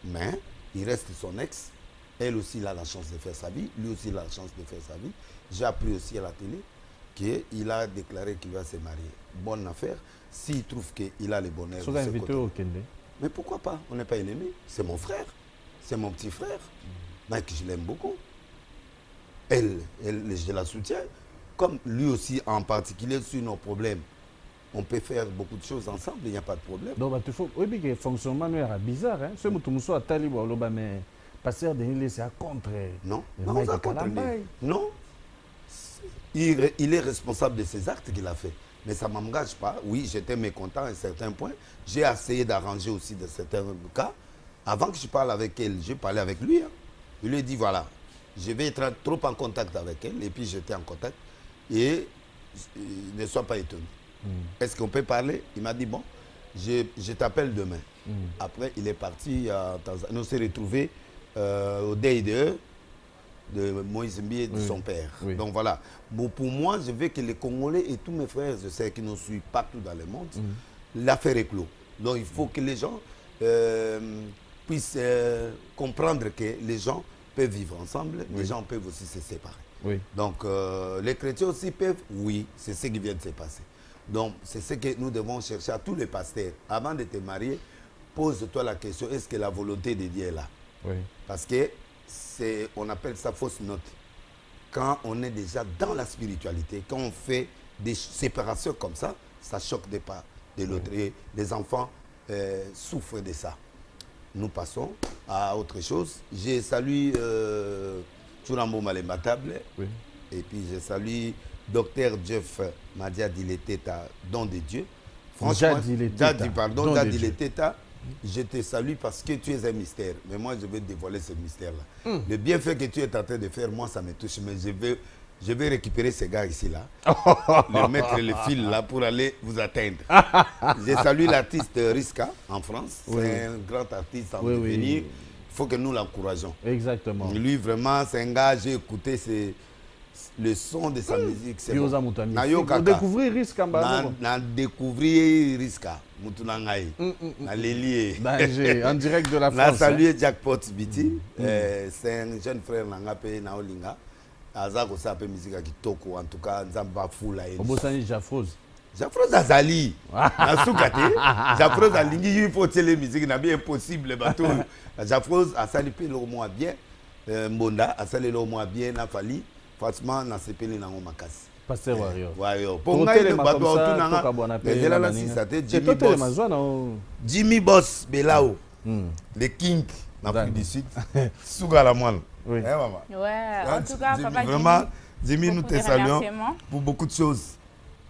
G: Mais il reste son ex. Elle aussi il a la chance de faire sa vie. Lui aussi il a la chance de faire sa vie. J'ai appris aussi à la télé qu'il a déclaré qu'il va se marier. Bonne affaire. S'il trouve qu'il a les bonheurs.
F: Vous invité au Kende.
G: Mais pourquoi pas? On n'est pas ennemis. C'est mon frère. C'est mon petit frère. Mike, je l'aime beaucoup. Elle, je la soutiens. Comme lui aussi, en particulier, sur nos problèmes, on peut faire beaucoup de choses ensemble, il n'y a pas de problème.
F: Donc, il faut. Oui, mais le fonctionnement est bizarre. Ce que a talibé, mais pasteur Denis, c'est à contre.
G: Non, non. Il est responsable de ses actes qu'il a fait. Mais ça ne m'engage pas. Oui, j'étais mécontent à un certain point. J'ai essayé d'arranger aussi de certains cas. Avant que je parle avec elle, j'ai parlé avec lui. Je lui ai dit, voilà, je vais être trop en contact avec elle. Et puis j'étais en contact. Et ne sois pas étonné. Est-ce qu'on peut parler? Il m'a dit, bon, je t'appelle demain. Après, il est parti à Tanzanie. On s'est retrouvés au DIDE de Moïse Mbi et de son père. Donc voilà. Bon, pour moi, je veux que les Congolais et tous mes frères, je sais qu'ils nous suivent partout dans le monde, l'affaire est clos. Donc il faut que les gens puissent comprendre que les gens peuvent vivre ensemble, les gens peuvent aussi se séparer. Donc les chrétiens aussi peuvent, c'est ce qui vient de se passer. Donc c'est ce que nous devons chercher à tous les pasteurs. Avant de te marier, pose-toi la question, est-ce que la volonté de Dieu est là?
F: Oui.
G: Parce que on appelle ça fausse note. Quand on est déjà dans la spiritualité, quand on fait des séparations comme ça choque des pas de l'autre. Et les enfants souffrent de ça. Nous passons à autre chose. Je salue Turambo Malembatable. Oui. Et puis je salue Dr Jeff Madia Dileteta, don de Dieu. Franchement, Dadi Leteta, je te salue parce que tu es un mystère. Mais moi, je vais dévoiler ce mystère-là. Le bienfait que tu es en train de faire, moi, ça me touche. Mais je vais récupérer ces gars ici-là, les mettre le fil là pour aller vous atteindre. Je salue l'artiste Riska en France. C'est un grand artiste en devenir. Il faut que nous l'encourageons.
F: Exactement.
G: Lui, vraiment, c'est un gars, j'ai écouté le son de sa musique. C'est bon.
F: Vous découvrez Riska
G: na découvrir Riska. Moutunangaï. Na Lélié.
F: En direct de la France.
G: Na salué Jackpot Biti. C'est un jeune frère Nangapé Naolinga. Azako ça peut musique à Kitoko. En tout cas, Nzamba Foula.
F: Obosani Jafrose.
G: Jafrose Azali. Na Soukate. Jafrose Alingi, il faut que les musiques n'a bien impossible. Jafrose a sali pe le moins bien. Mbonda a sali le moins bien. Na Fali. Franchement, na sepeli na makasi.
F: Pasteur Wario.
G: Wario. Pour nga ile bato autunanga. Ezela na sisate Jimmy Boss. Jimmy Boss Belao. Le King d'Afrique du Sud. Souga la moine.
C: Oui.
G: Maman.
C: Ouais, en tout cas,
G: Jimmy,
C: papa
G: vraiment, Jimmy, nous te saluons pour beaucoup de choses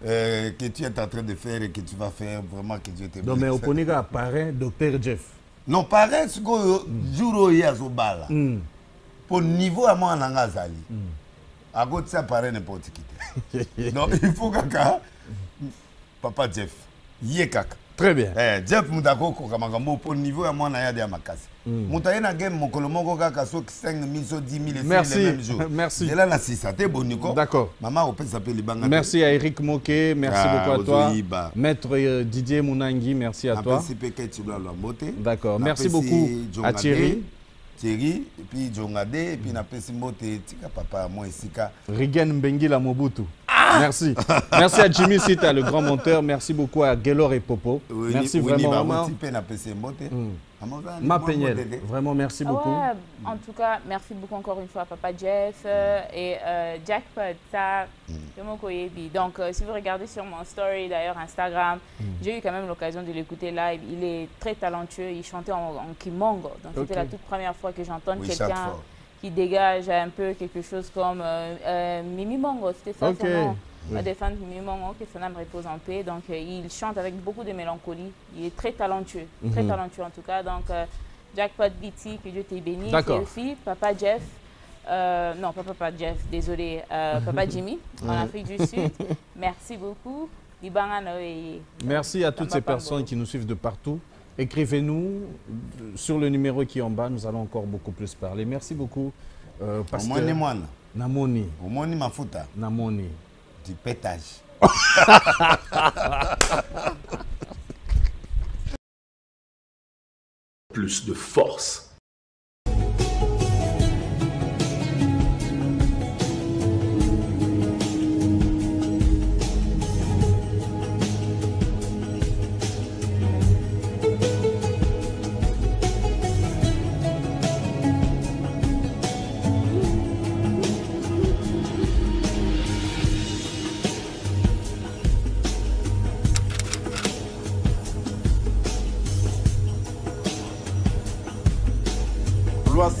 G: que tu es en train de faire et que tu vas faire. Vraiment que Dieu te bénisse.
F: Donc, mais au Poniga parrain, Dr Jeff.
G: Non, parrain, c'est que jour où il y a Zobala. Pour niveau à moi, on a Zali. À côté de ça, parrain n'importe qui. Donc, il faut que Papa Jeff, Yekaka.
F: Très bien.
G: Jeff Moudako, pour niveau à moi, on a des Amakasi. Moutaye na game Mokolomongo kaka so 5 000 so 10 000
F: merci.
G: Le même jour.
F: Merci.
G: Et là la ça t'es bon Nico.
F: D'accord.
G: Maman on peut s'appeler Libanga.
F: Merci à Eric Moké, merci beaucoup à toi. Maître Didier Mounangi, merci à toi. D'accord. Merci beaucoup à Thierry.
G: Thierry et puis Jongade et puis na pesi mote tika papa moi isika.
F: Rigen Mbengila Mobutu. Merci. Merci à Jimmy Sita, le grand monteur. Merci beaucoup à Gelor et Popo. Merci vraiment. Ma Peignel, vraiment merci beaucoup.
C: Ouais, en tout cas, merci beaucoup encore une fois à Papa Jeff et Jackpot. Ça, donc, si vous regardez sur mon story, d'ailleurs Instagram, j'ai eu quand même l'occasion de l'écouter live. Il est très talentueux. Il chantait en Kimongo. Donc, c'était la toute première fois que j'entends quelqu'un qui dégage un peu quelque chose comme Mimi Mongo. C'était ça son nom. Des fans de Mimi Mongo, que son âme repose en paix. Donc, il chante avec beaucoup de mélancolie. Il est très talentueux. Très talentueux en tout cas. Donc, Jackpot BT, que Dieu t'ait béni. Et aussi Papa Jeff. Non, pas Papa Jeff, désolé. Papa Jimmy, en Afrique du Sud. Merci beaucoup.
F: Merci à toutes ces personnes qui nous suivent de partout. Écrivez-nous sur le numéro qui est en bas. Nous allons encore beaucoup plus parler. Merci beaucoup.
G: Pasteur
F: Namoni.
G: Omoni Mafuta.
F: Namoni.
G: Du pétage.
A: Plus de force.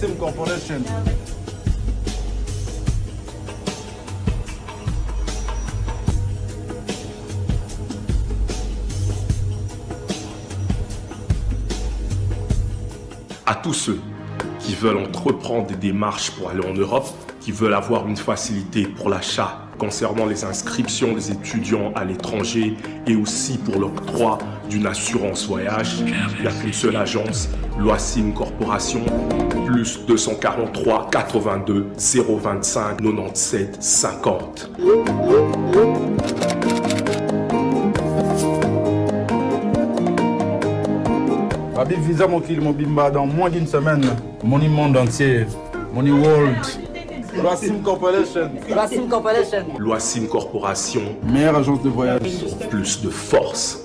B: Sim Corporation.
A: À tous ceux qui veulent entreprendre des démarches pour aller en Europe, qui veulent avoir une facilité pour l'achat concernant les inscriptions des étudiants à l'étranger et aussi pour l'octroi d'une assurance voyage, il n'y a qu'une seule agence, Loasim Corporation, plus 243 82 025 97 50.
B: Babi Visa mon bimba dans moins d'une semaine. Money monde entier. Money World. Loasim Corporation.
J: Loasim Corporation.
A: Loasim Corporation.
B: Meilleure agence de voyage.
A: Plus de force.